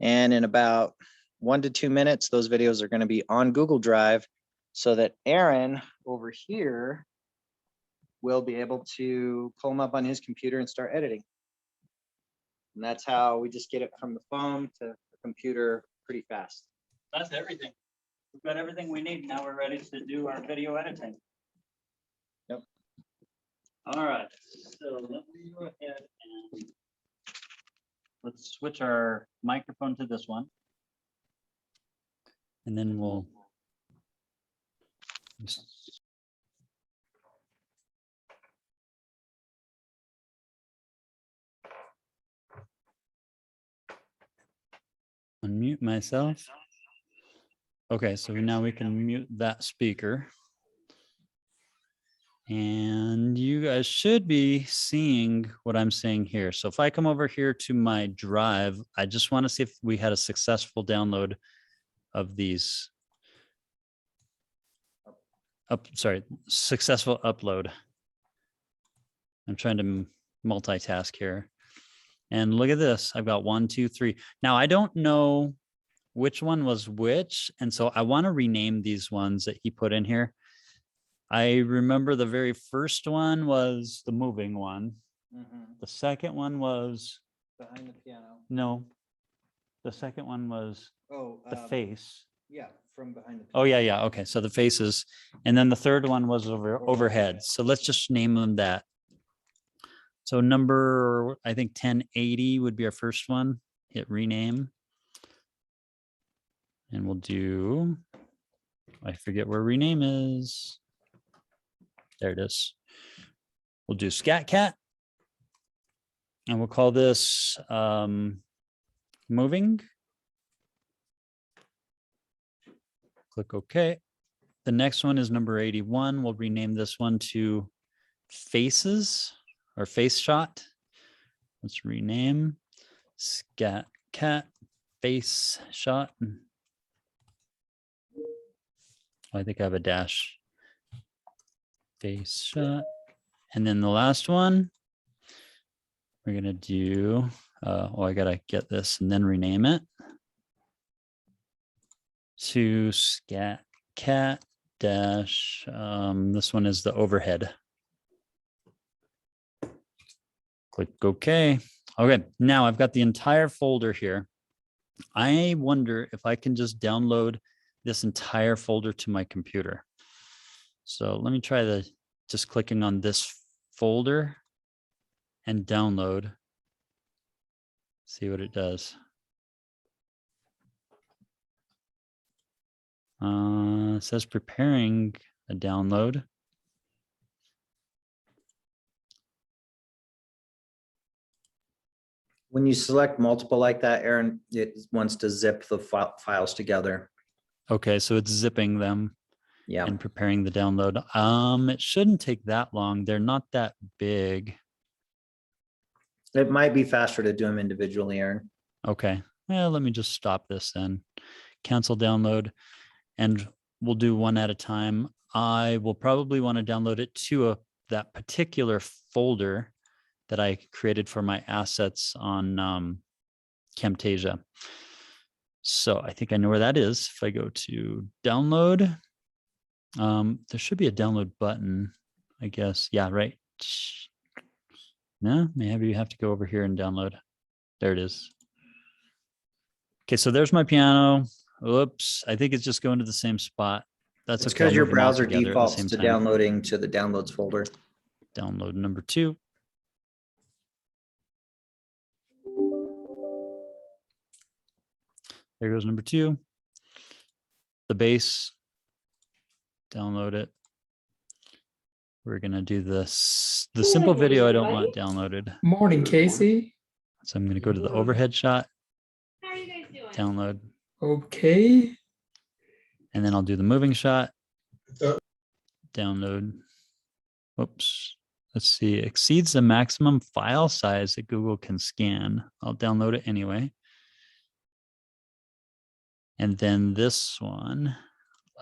And in about 1 to 2 minutes, those videos are going to be on Google Drive so that Aaron over here will be able to pull them up on his computer and start editing. And that's how we just get it from the phone to the computer pretty fast. That's everything. We've got everything we need. Now we're ready to do our video editing. Yep. All right. So let me go ahead and let's switch our microphone to this one. And then we'll unmute myself. Okay, so now we can mute that speaker. And you guys should be seeing what I'm saying here. So if I come over here to my Drive, I just want to see if we had a successful download of these. Successful upload. I'm trying to multitask here. And look at this. I've got 1, 2, 3. Now I don't know which one was which. And so I want to rename these ones that he put in here. I remember the very first one was the moving one. The second one was Behind the piano. no. The second one was the face. Yeah, from behind the. Oh yeah. Okay. So the faces. And then the third one was overhead. So let's just name them that. So number, I think 1080 would be our first one. Hit rename. And we'll do, I forget where rename is. There it is. We'll do Scat Cat. And we'll call this moving. Click OK. The next one is number 81. We'll rename this one to faces or face shot. Let's rename Scat Cat face shot. I think I have a dash. Face shot. And then the last one, we're going to do, I got to get this and then rename it to Scat Cat dash. This one is the overhead. Click OK. Okay, now I've got the entire folder here. I wonder if I can just download this entire folder to my computer. So let me try just clicking on this folder and download. See what it does. It says preparing a download. When you select multiple like that, Aaron, it wants to zip the files together. Okay, so it's zipping them. Yeah. And preparing the download. It shouldn't take that long. They're not that big. It might be faster to do them individually, Aaron. Okay. Well, let me just stop this then. Cancel download. And we'll do one at a time. I will probably want to download it to that particular folder that I created for my assets on Camtasia. So I think I know where that is. If I go to download, there should be a download button, I guess. Yeah, right. No, maybe you have to go over here and download. There it is. Okay, so there's my piano. Oops, I think it's just going to the same spot. That's It's okay, I'll because your move them all browser together at the defaults same to time. downloading to the downloads folder. download number 2. There goes number 2. The base, download it. We're gonna do this. The simple video I don't want downloaded. Morning, Casey. So I'm gonna go to the overhead shot, How are you guys doing? download, Okay. and then I'll do the moving shot, download. Oops. Let's see, exceeds the maximum file size that Google can scan. I'll download it anyway. And then this one,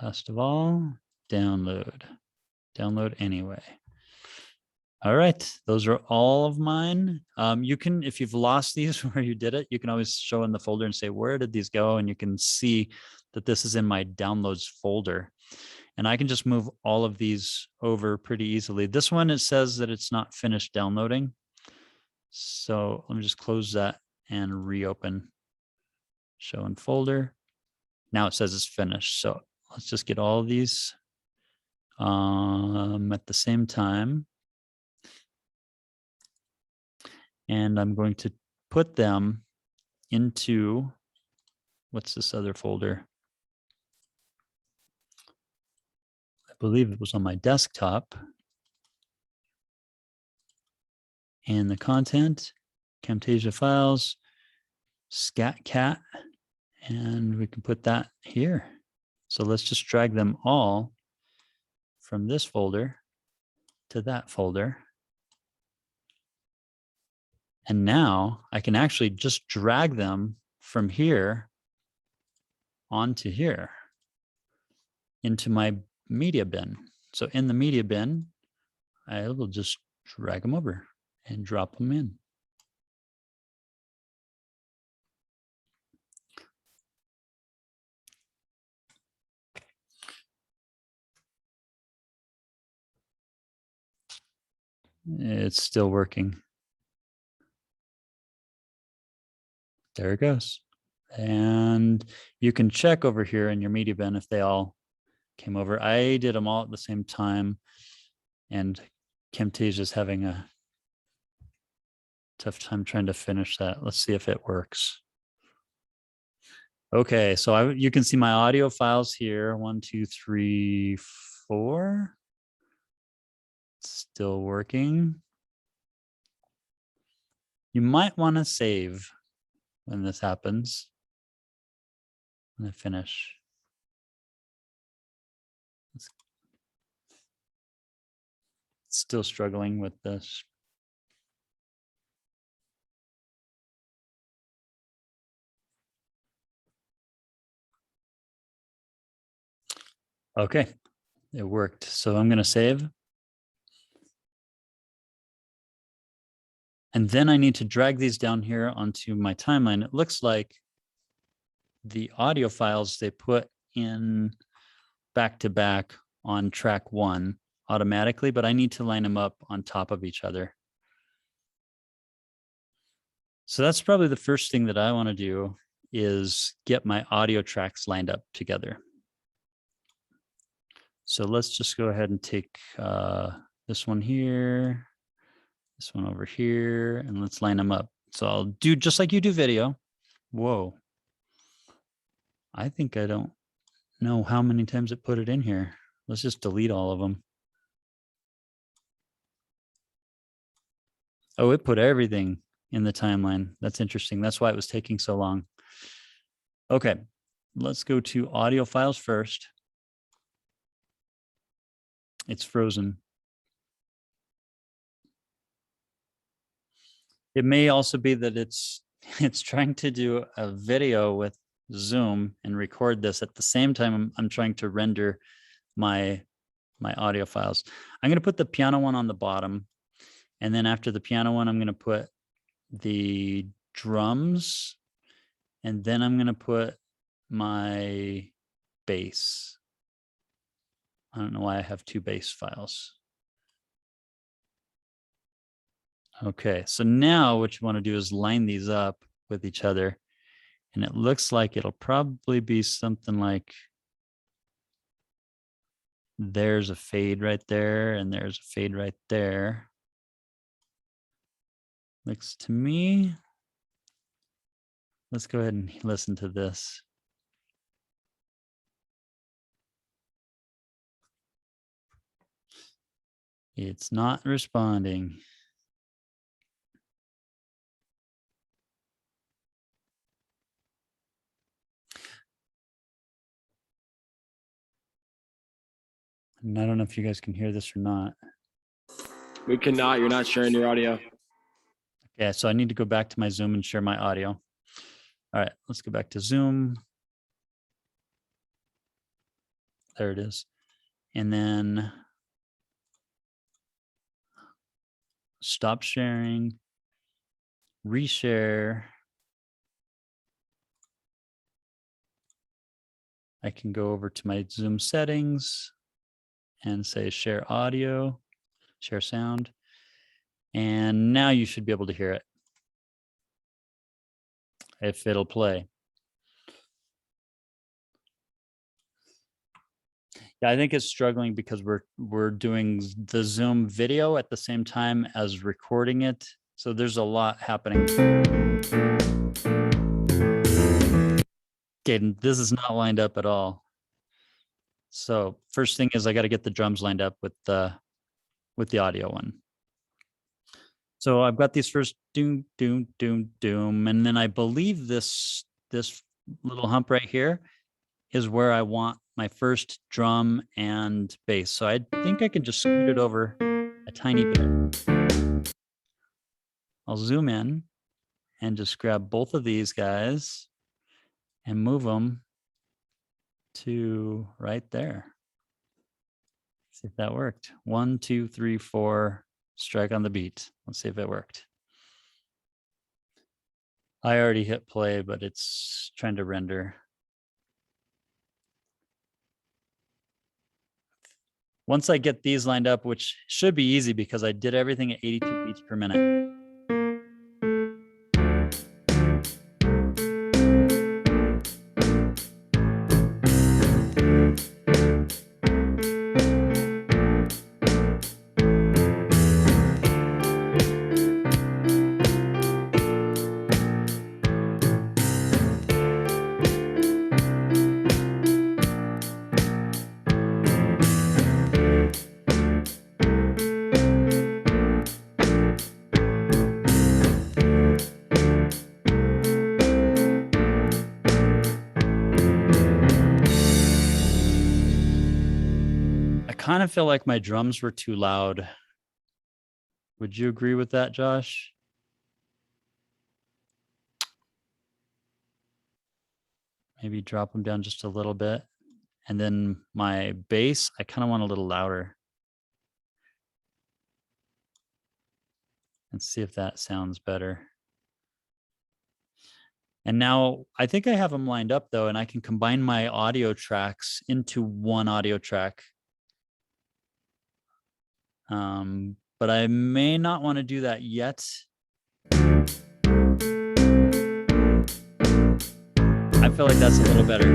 last of all, download anyway. All right, those are all of mine. You can, if you've lost these where you did it, you can always show in the folder and say, where did these go? And you can see that this is in my downloads folder. And I can just move all of these over pretty easily. This one, it says that it's not finished downloading. So let me just close that and reopen. Show in folder. Now it says it's finished. So let's just get all of these at the same time. And I'm going to put them into, what's this other folder? I believe it was on my desktop. And the content, Camtasia files, ScatCat, and we can put that here. So let's just drag them all from this folder to that folder. And now I can actually just drag them from here onto here into my media bin. So in the media bin, I will just drag them over and drop them in. It's still working. There it goes. And you can check over here in your media bin if they all came over. I did them all at the same time, and Camtasia is having a tough time trying to finish that. Let's see if it works. Okay, so you can see my audio files here. 1, 2, 3, 4. Still working. You might want to save when this happens. When I finish. Still struggling with this. Okay, it worked. So I'm going to save. And then I need to drag these down here onto my timeline. It looks like the audio files they put in back to back on track 1 automatically, but I need to line them up on top of each other. So that's probably the first thing that I want to do is get my audio tracks lined up together. So let's just go ahead and take this one here, this one over here, and let's line them up. So I'll do just like you do video. Whoa. I think I don't know how many times it put it in here. Let's just delete all of them. Oh, it put everything in the timeline. That's interesting. That's why it was taking so long. Okay, let's go to audio files first. It's frozen. It may also be that it's trying to do a video with Zoom and record this at the same time I'm trying to render my audio files. I'm going to put the piano one on the bottom, and then after the piano one I'm going to put the drums, and then I'm going to put my bass. I don't know why I have 2 bass files. Okay, so now what you want to do is line these up with each other. And it looks like it'll probably be something like There's a fade right there, and there's a fade right there. Looks to me. Let's go ahead and listen to this. It's not responding. And I don't know if you guys can hear this or not. We cannot. You're not sharing your audio. Yeah, so I need to go back to my Zoom and share my audio. All right, let's go back to Zoom. There it is. And then stop sharing, reshare. I can go over to my Zoom settings and say share audio, share sound. And now you should be able to hear it if it'll play. Yeah, I think it's struggling because we're doing the Zoom video at the same time as recording it. So there's a lot happening. Okay, this is not lined up at all. So first thing is I got to get the drums lined up with the audio one. So I've got these first doom, doom, doom, doom, and then I believe this little hump right here is where I want my first drum and bass. So I think I can just scoot it over a tiny bit. I'll zoom in and just grab both of these guys and move them to right there. See if that worked. 1, 2, 3, 4. Strike on the beat. Let's see if it worked. I already hit play, but it's trying to render. Once I get these lined up, which should be easy because I did everything at 82 beats per minute. I kind of feel like my drums were too loud. Would you agree with that, Josh? Maybe drop them down just a little bit. And then my bass, I kind of want a little louder. Let's see if that sounds better. And now I think I have them lined up though, and I can combine my audio tracks into one audio track. But I may not want to do that yet. I feel like that's a little better.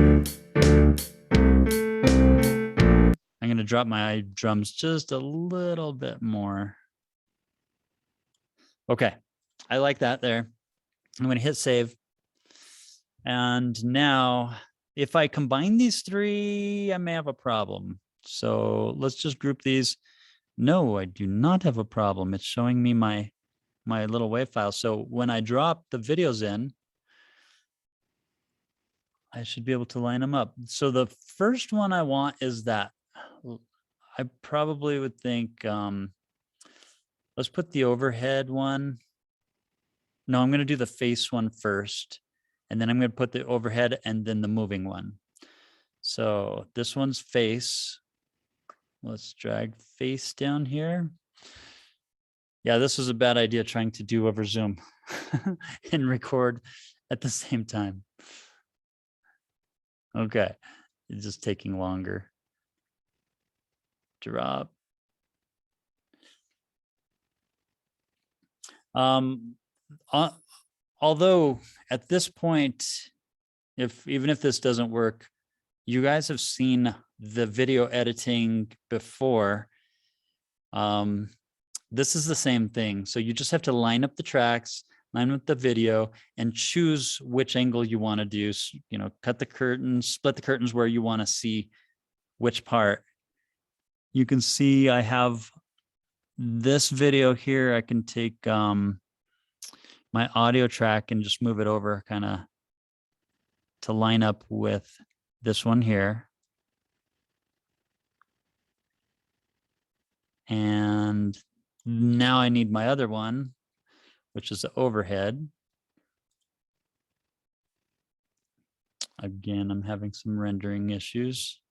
I'm going to drop my drums just a little bit more. Okay, I like that there. I'm going to hit save. And now if I combine these three, I may have a problem. So let's just group these. No, I do not have a problem. It's showing me my little WAV file. So when I drop the videos in, I should be able to line them up. So the first one I want is that. I probably would think, let's put the overhead one. No, I'm going to do the face one first, and then I'm going to put the overhead and then the moving one. So this one's face. Let's drag face down here. Yeah, this was a bad idea trying to do over Zoom and record at the same time. Okay, it's just taking longer. Drop. Although at this point, even if this doesn't work, you guys have seen the video editing before, this is the same thing. So you just have to line up the tracks, line up the video, and choose which angle you want to do. You know, cut the curtains, split the curtains where you want to see which part. You can see I have this video here. I can take my audio track and just move it over kind of to line up with this one here. And now I need my other one, which is the overhead. Again, I'm having some rendering issues.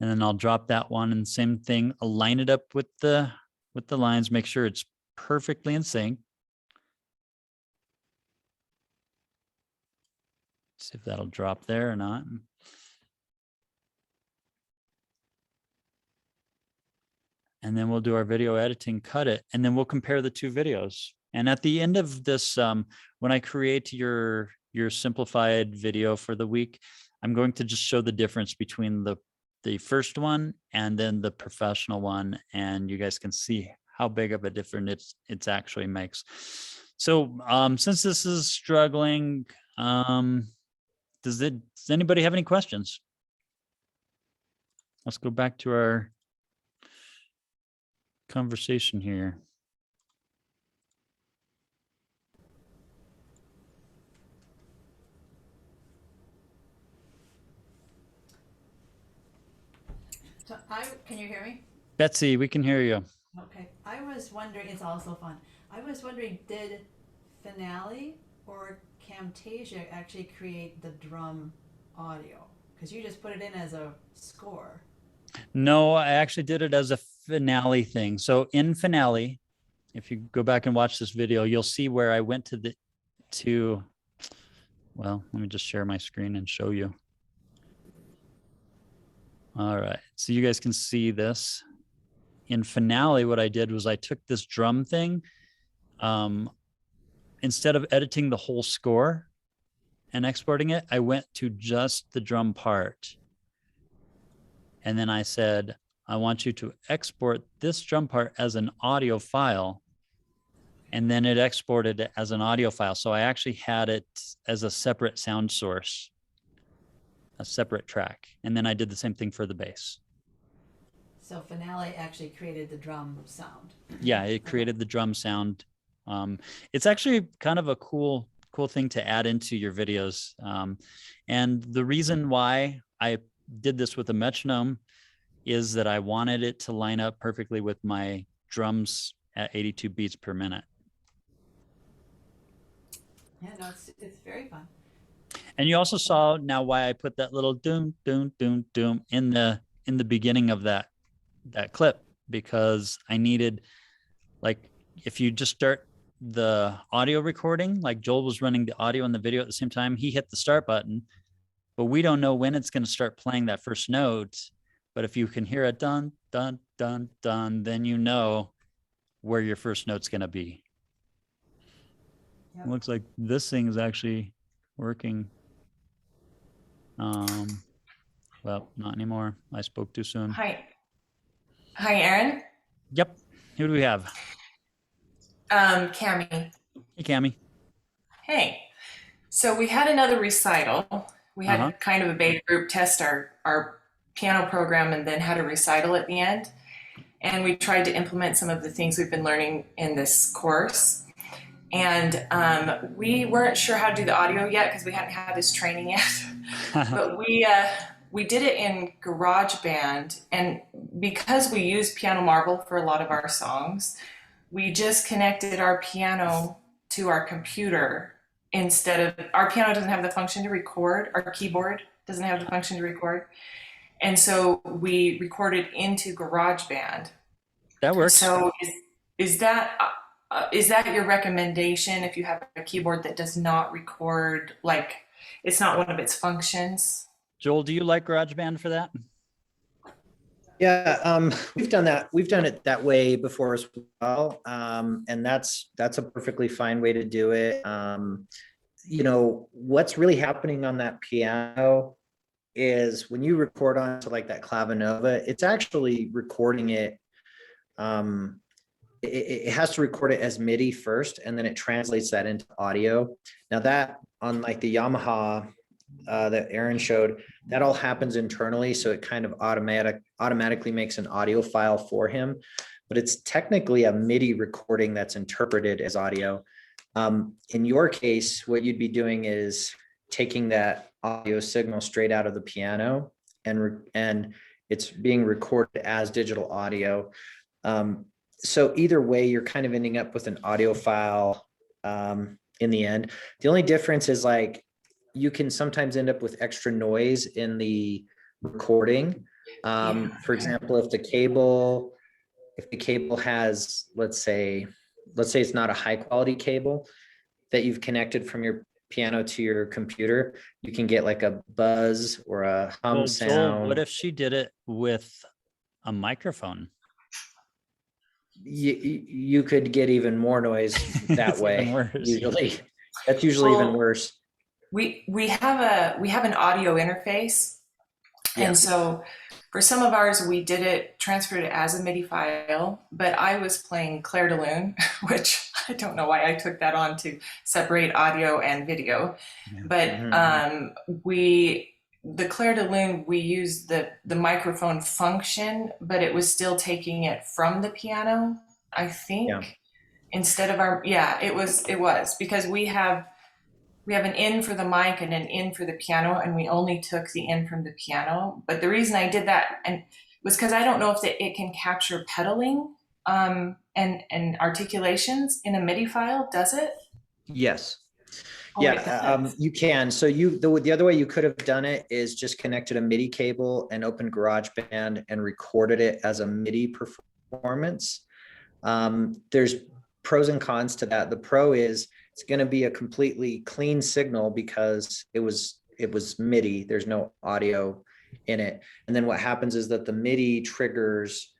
And then I'll drop that one, and same thing, align it up with the lines, make sure it's perfectly in sync. See if that'll drop there or not. And then we'll do our video editing, cut it, and then we'll compare the two videos. And at the end of this, when I create your simplified video for the week, I'm going to just show the difference between the first one and then the professional one, and you guys can see how big of a difference it actually makes. So since this is struggling, does anybody have any questions? Let's go back to our conversation here. So can you hear me? Betsy, we can hear you. Okay. I was wondering, it's also fun. I was wondering, did Finale or Camtasia actually create the drum audio? Because you just put it in as a score. No, I actually did it as a Finale thing. So in Finale, if you go back and watch this video, you'll see where I went well, let me just share my screen and show you. All right, so you guys can see this. In Finale, what I did was I took this drum thing, instead of editing the whole score and exporting it, I went to just the drum part. And then I said, I want you to export this drum part as an audio file. And then it exported it as an audio file. So I actually had it as a separate sound source, a separate track. And then I did the same thing for the bass. So Finale actually created the drum sound. Yeah, it created the drum sound. It's actually kind of a cool thing to add into your videos. And the reason why I did this with a metronome is that I wanted it to line up perfectly with my drums at 82 beats per minute. Yeah, no, it's very fun. And you also saw now why I put that little doom, doom, doom, doom in the beginning of that clip, because I needed, like, if you just start the audio recording, like Joel was running the audio and the video at the same time, he hit the start button, but we don't know when it's going to start playing that first note. But if you can hear it dun, dun, dun, dun, then you know where your first note's going to be. Yep. It looks like this thing is actually working. Well, not anymore. I spoke too soon. Hi, Aaron. Yep. Who do we have? Cami. Hey, Cami. Hey. So we had another recital. We had kind of a beta group test our piano program and then had a recital at the end. And we tried to implement some of the things we've been learning in this course. And we weren't sure how to do the audio yet because we hadn't had this training yet. But we did it in GarageBand, and because we use Piano Marble for a lot of our songs, we just connected our piano to our computer instead of, our piano doesn't have the function to record, our keyboard doesn't have the function to record. And so we recorded into GarageBand. That works. So is that your recommendation if you have a keyboard that does not record, like it's not one of its functions? Joel, do you like GarageBand for that? Yeah, we've done that. We've done it that way before as well. And that's a perfectly fine way to do it. You know, what's really happening on that piano is when you record onto like that Clavinova, it's actually recording it. It has to record it as MIDI first, and then it translates that into audio. Now that on like the Yamaha that Aaron showed, that all happens internally. So it kind of automatically makes an audio file for him, but it's technically a MIDI recording that's interpreted as audio. In your case, what you'd be doing is taking that audio signal straight out of the piano and it's being recorded as digital audio. So either way, you're kind of ending up with an audio file in the end. The only difference is like you can sometimes end up with extra noise in the recording. For example, if the cable has, let's say it's not a high quality cable that you've connected from your piano to your computer, you can get like a buzz or a hum Well, sound. Joel, what if she did it with a microphone? You could get even more noise that It's way. even worse. Usually, that's usually even worse. We have an audio interface, and so for some of ours we transferred it as a MIDI file. But I was playing Clair de Lune, which I don't know why I took that on to separate audio and video. But the Clair de Lune, we used the microphone function, but it was still taking it from the piano, I think, instead of it was because we have an in for the mic and an in for the piano, and we only took the in from the piano. But the reason I did that was because I don't know if it can capture pedaling and articulations in a MIDI file. Does it? Yes. Oh, You can. So the other way you could have done it is just connected a MIDI cable and opened GarageBand and recorded it as a MIDI performance. There's pros and cons to that. The pro is it's going to be a completely clean signal because it was MIDI. There's no audio in it. And then what happens is that the MIDI triggers,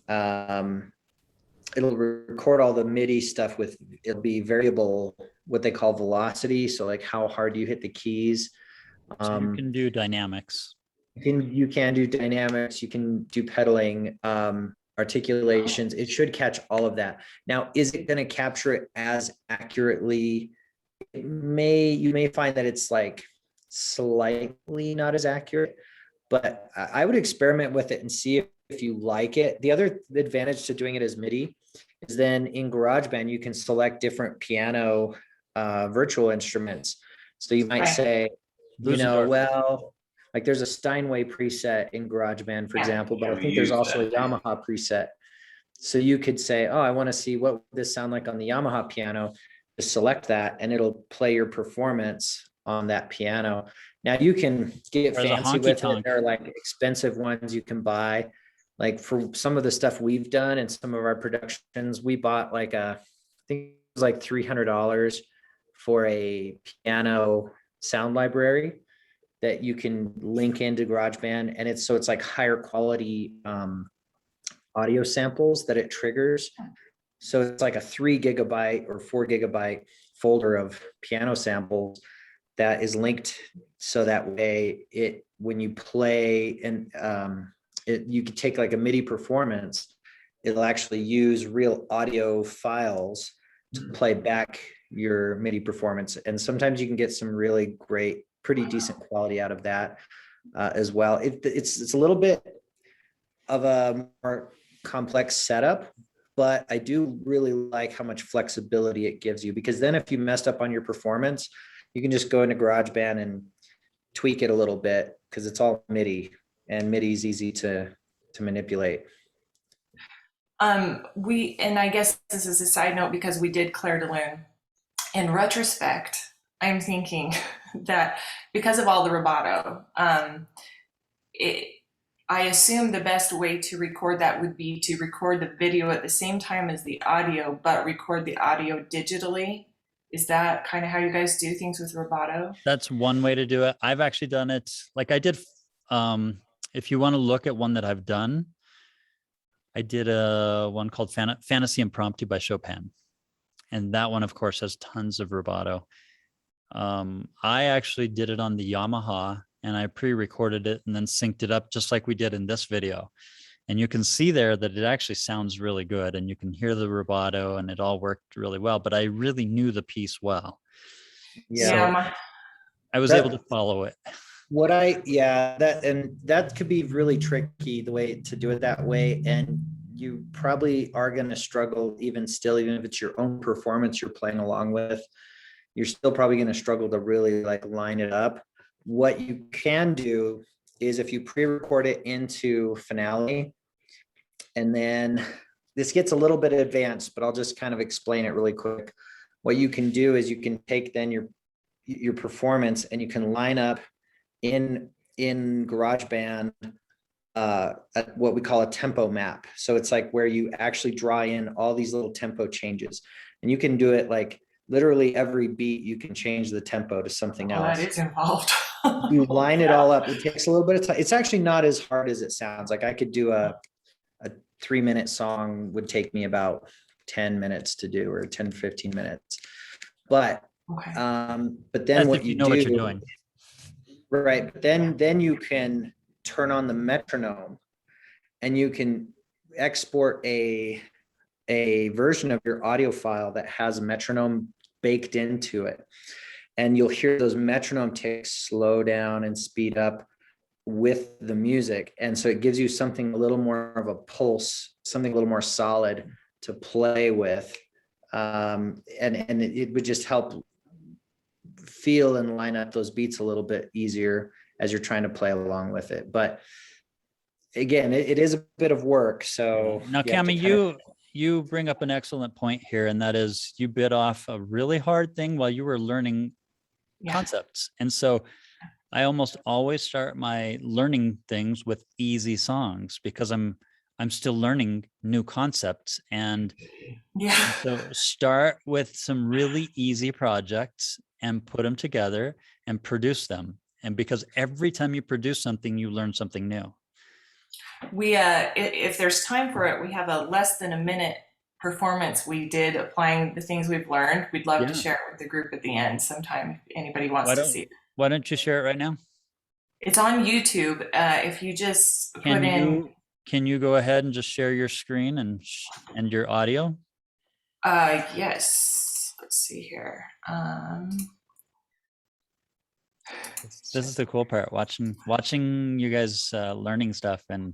it'll record all the MIDI stuff it'll be variable, what they call velocity. So like how hard you hit the keys. So you can do dynamics. You can do dynamics, you can do pedaling, articulations. It should catch all of that. Now, is it going to capture it as accurately? You may find that it's like slightly not as accurate, but I would experiment with it and see if you like it. The other advantage to doing it as MIDI is then in GarageBand, you can select different piano virtual instruments. So you might say, like there's a Steinway preset in GarageBand, for example, but I think there's also a Yamaha preset. So you could say, oh, I want to see what this sound like on the Yamaha piano. Just select that and it'll play your performance on that piano. Now you can get fancy with it. There are like expensive ones you can buy. Like for some of the stuff we've done and some of our productions, we bought like I think it was like $300 for a piano sound library that you can link into GarageBand, and it's like higher quality audio samples that it triggers. So it's like a 3 gigabyte or 4 gigabyte folder of piano samples that is linked. So that way when you play and you could take like a MIDI performance, it'll actually use real audio files to play back your MIDI performance. And sometimes you can get some really great, pretty decent quality out of that as well. It's a little bit of a more complex setup, but I do really like how much flexibility it gives you, because then if you messed up on your performance, you can just go into GarageBand and tweak it a little bit because it's all MIDI, and MIDI is easy to manipulate. And I guess this is a side note because we did Clair de Lune. In retrospect, I'm thinking that because of all the rubato, I assume the best way to record that would be to record the video at the same time as the audio, but record the audio digitally. Is that kind of how you guys do things with rubato? That's one way to do it. I've actually done it like I did. If you want to look at one that I've done, I did one called Fantasy Impromptu by Chopin. And that one, of course, has tons of rubato. I actually did it on the Yamaha, and I pre-recorded it and then synced it up just like we did in this video. And you can see there that it actually sounds really good, and you can hear the rubato, and it all worked really well, but I really knew the piece well. Yeah. I was able to follow it. That could be really tricky, the way to do it that way. And you probably are going to struggle even still, even if it's your own performance you're playing along with, you're still probably going to struggle to really like line it up. What you can do is if you pre-record it into Finale, and then this gets a little bit advanced, but I'll just kind of explain it really quick. What you can do is you can take then your performance and you can line up in GarageBand what we call a tempo map. So it's like where you actually draw in all these little tempo changes, and you can do it like literally every beat. You can change the tempo to something else. That is involved. You line it all up. It takes a little bit of time. It's actually not as hard as it sounds. Like I could do a 3-minute song would take me about 10 minutes to do, or 10, 15 minutes. But then That's what if you know do, what you're doing. right? But then you can turn on the metronome, and you can export a version of your audio file that has a metronome baked into it. And you'll hear those metronome ticks slow down and speed up with the music. And so it gives you something a little more of a pulse, something a little more solid to play with. And it would just help feel and line up those beats a little bit easier as you're trying to play along with it. But again, it is a bit of work. So now, Cami, you bring up an excellent point here, and that is you bit off a really hard thing while you were learning concepts. And so I almost always start my learning things with easy songs, because I'm still learning new concepts. And so start with some really easy projects and put them together and produce them. And because every time you produce something, you learn something new. We, if there's time for it, we have a less than a minute performance we did applying the things we've learned. We'd love to share it with the group at the end sometime if anybody wants to see it. Why don't you share it right now? It's on YouTube. If you just Can you go ahead and just share your screen and your audio? Yes. Let's see here. This is the cool part, watching you guys learning stuff and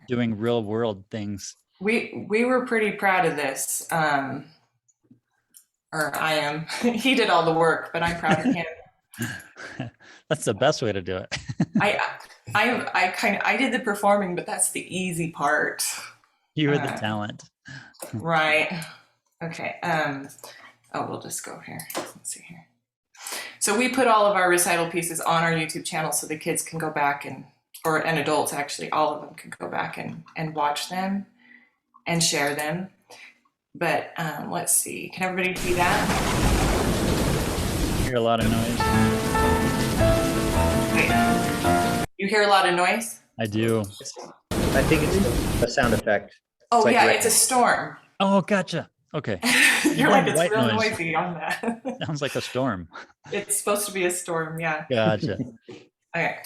doing real world things. We were pretty proud of this. Or I am. He did all the work, but I'm proud of him. That's the best way to do it. I did the performing, but that's the easy part. You were the talent. Right. Okay. We'll just go here. Let's see here. So we put all of our recital pieces on our YouTube channel so the kids can go back and adults, actually, all of them can go back and watch them and share them. But let's see. Can everybody see that? I hear a lot of noise. Wait. You hear a lot of noise? I do. I think it's a sound effect. Oh, like it's a storm. Oh, gotcha. Okay. You're like, it's real noisy on that. Sounds like a storm. It's supposed to be a storm, yeah. Gotcha. Okay.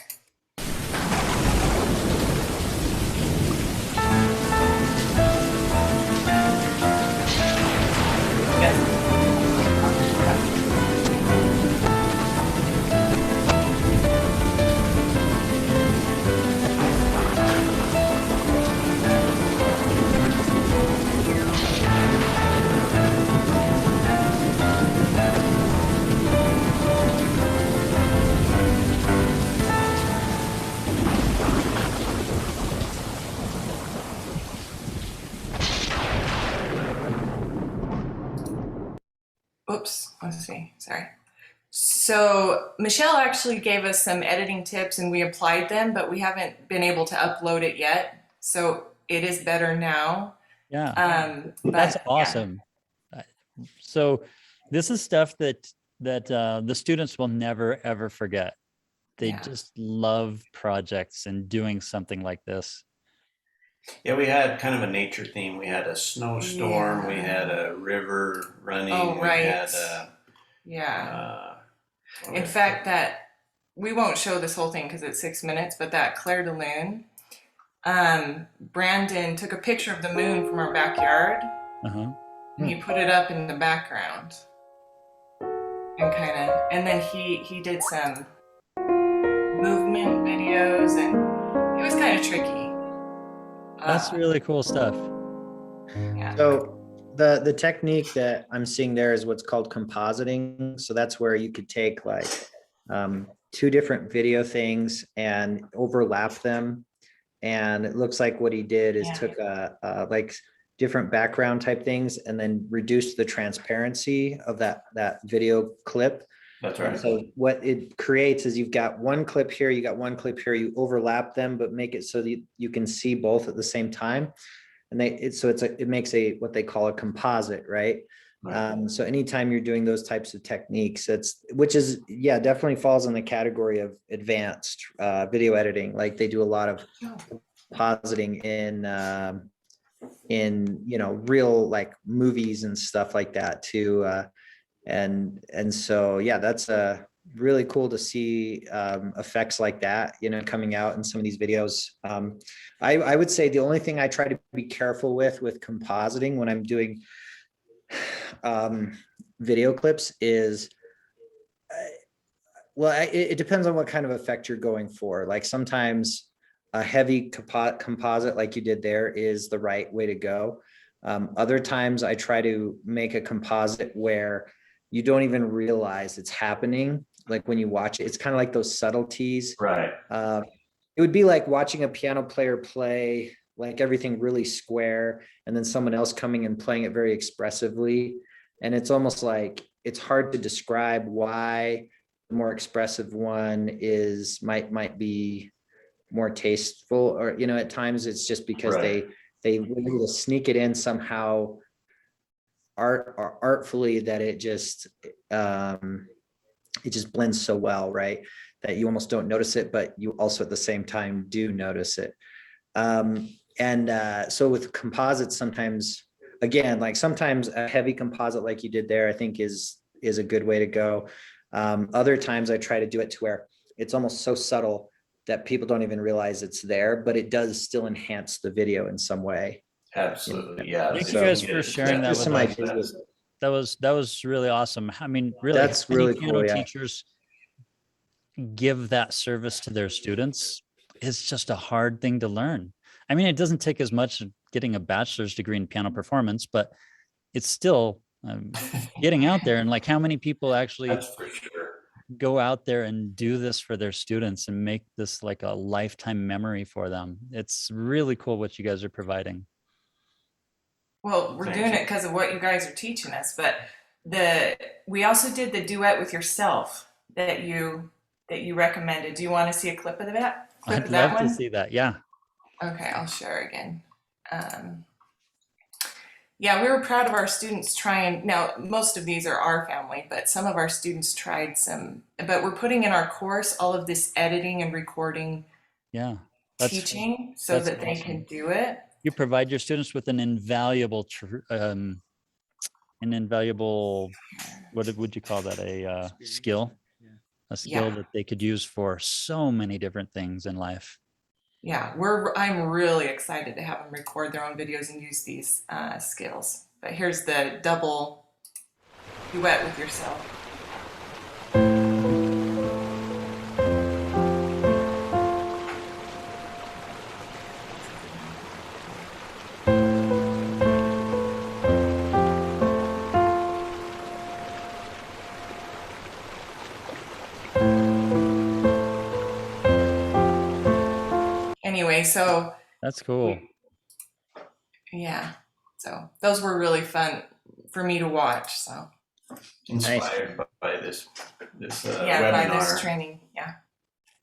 Oops, let's see, sorry. So Michelle actually gave us some editing tips and we applied them, but we haven't been able to upload it yet. So it is better now. Yeah, that's awesome. Yeah. So this is stuff that the students will never, ever forget. They just love projects and doing something like this. Yeah, we had kind of a nature theme. We had a snowstorm. We had a river running. Oh, right. We had In fact, we won't show this whole thing because it's 6 minutes, but that Claire de Lune, Brandon took a picture of the moon from our backyard, and he put it up in the background, and then he did some movement videos, and it was kind of tricky. That's really cool stuff. Yeah. So the technique that I'm seeing there is what's called compositing. So that's where you could take like two different video things and overlap them. And it looks like what he did is took like different background type things and then reduced the transparency of that video clip. That's right. So what it creates is you've got one clip here, you got one clip here, you overlap them, but make it so that you can see both at the same time. And it makes what they call a composite, right? So anytime you're doing those types of techniques, which is definitely falls in the category of advanced video editing. Like they do a lot of compositing in real like movies and stuff like that too. And so that's really cool to see effects like that, coming out in some of these videos. I would say the only thing I try to be careful with compositing when I'm doing video clips is, it depends on what kind of effect you're going for. Like sometimes a heavy composite like you did there is the right way to go. Other times I try to make a composite where you don't even realize it's happening. Like when you watch it, it's kind of like those subtleties. Right. It would be like watching a piano player play like everything really square and then someone else coming and playing it very expressively. And it's almost like it's hard to describe why the more expressive one might be more tasteful, or at times it's just because they were able to sneak it in somehow artfully that it just blends so well, right, that you almost don't notice it, but you also at the same time do notice it. So with composites, sometimes sometimes a heavy composite like you did there, I think is a good way to go. Other times I try to do it to where it's almost so subtle that people don't even realize it's there, but it does still enhance the video in some way. Absolutely. Yeah. Thank you guys for sharing that with us. That was really awesome. I mean, really, that's really piano cool. Teachers give that service to their students. It's just a hard thing to learn. I mean, it doesn't take as much getting a bachelor's degree in piano performance, but it's still getting out there. And like, how many people actually go out there and do this for their students and make this like a lifetime memory for them? It's really cool what you guys are providing. Well, we're doing it because of what you guys are teaching us, but we also did the duet with yourself that you recommended. Do you want to see a clip of that? I'd love to see that. Yeah. Okay, I'll share again. We were proud of our students trying. Now, most of these are our family, but some of our students tried some. But we're putting in our course all of this editing and recording, teaching, so that they can do it. You provide your students with an invaluable, what would you call that? A skill, that they could use for so many different things in life. Yeah, I'm really excited to have them record their own videos and use these skills. But here's the double duet with yourself. Anyway, so that's cool. So those were really fun for me to watch. So inspired by this webinar. By this training. Yeah.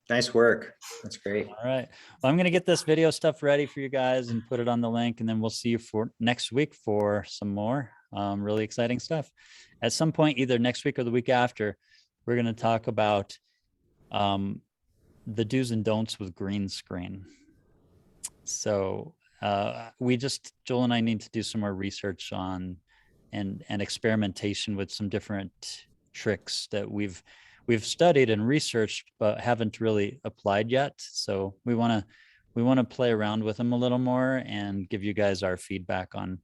Nice work. That's great. All right. Well, I'm going to get this video stuff ready for you guys and put it on the link, and then we'll see you for next week for some more really exciting stuff. At some point, either next week or the week after, we're going to talk about the do's and don'ts with green screen. So Joel and I need to do some more research on and experimentation with some different tricks that we've we've studied and researched, but haven't really applied yet. So we want to play around with them a little more and give you guys our feedback on,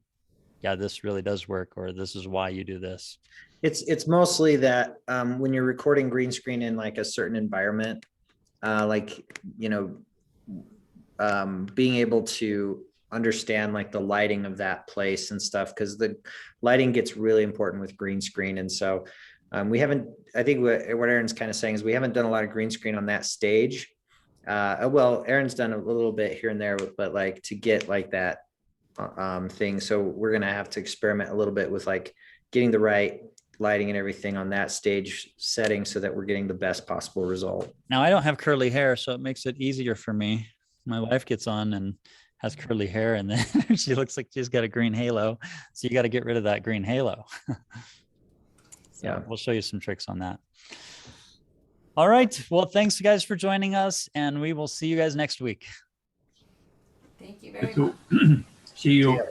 yeah, this really does work, or this is why you do this. It's mostly that when you're recording green screen in like a certain environment, like, you know, being able to understand like the lighting of that place and stuff, because the lighting gets really important with green screen. And so we haven't, I think what Aaron's kind of saying is we haven't done a lot of green screen on that stage. Well, Aaron's done a little bit here and there, but like to get like that thing. So we're going to have to experiment a little bit with like getting the right lighting and everything on that stage setting so that we're getting the best possible result. Now, I don't have curly hair, so it makes it easier for me. My wife gets on and has curly hair, and then she looks like she's got a green halo. So you got to get rid of that green halo. So yeah, we'll show you some tricks on that. All right. Well, thanks guys for joining us, and we will see you guys next week. Thank you very much. See you.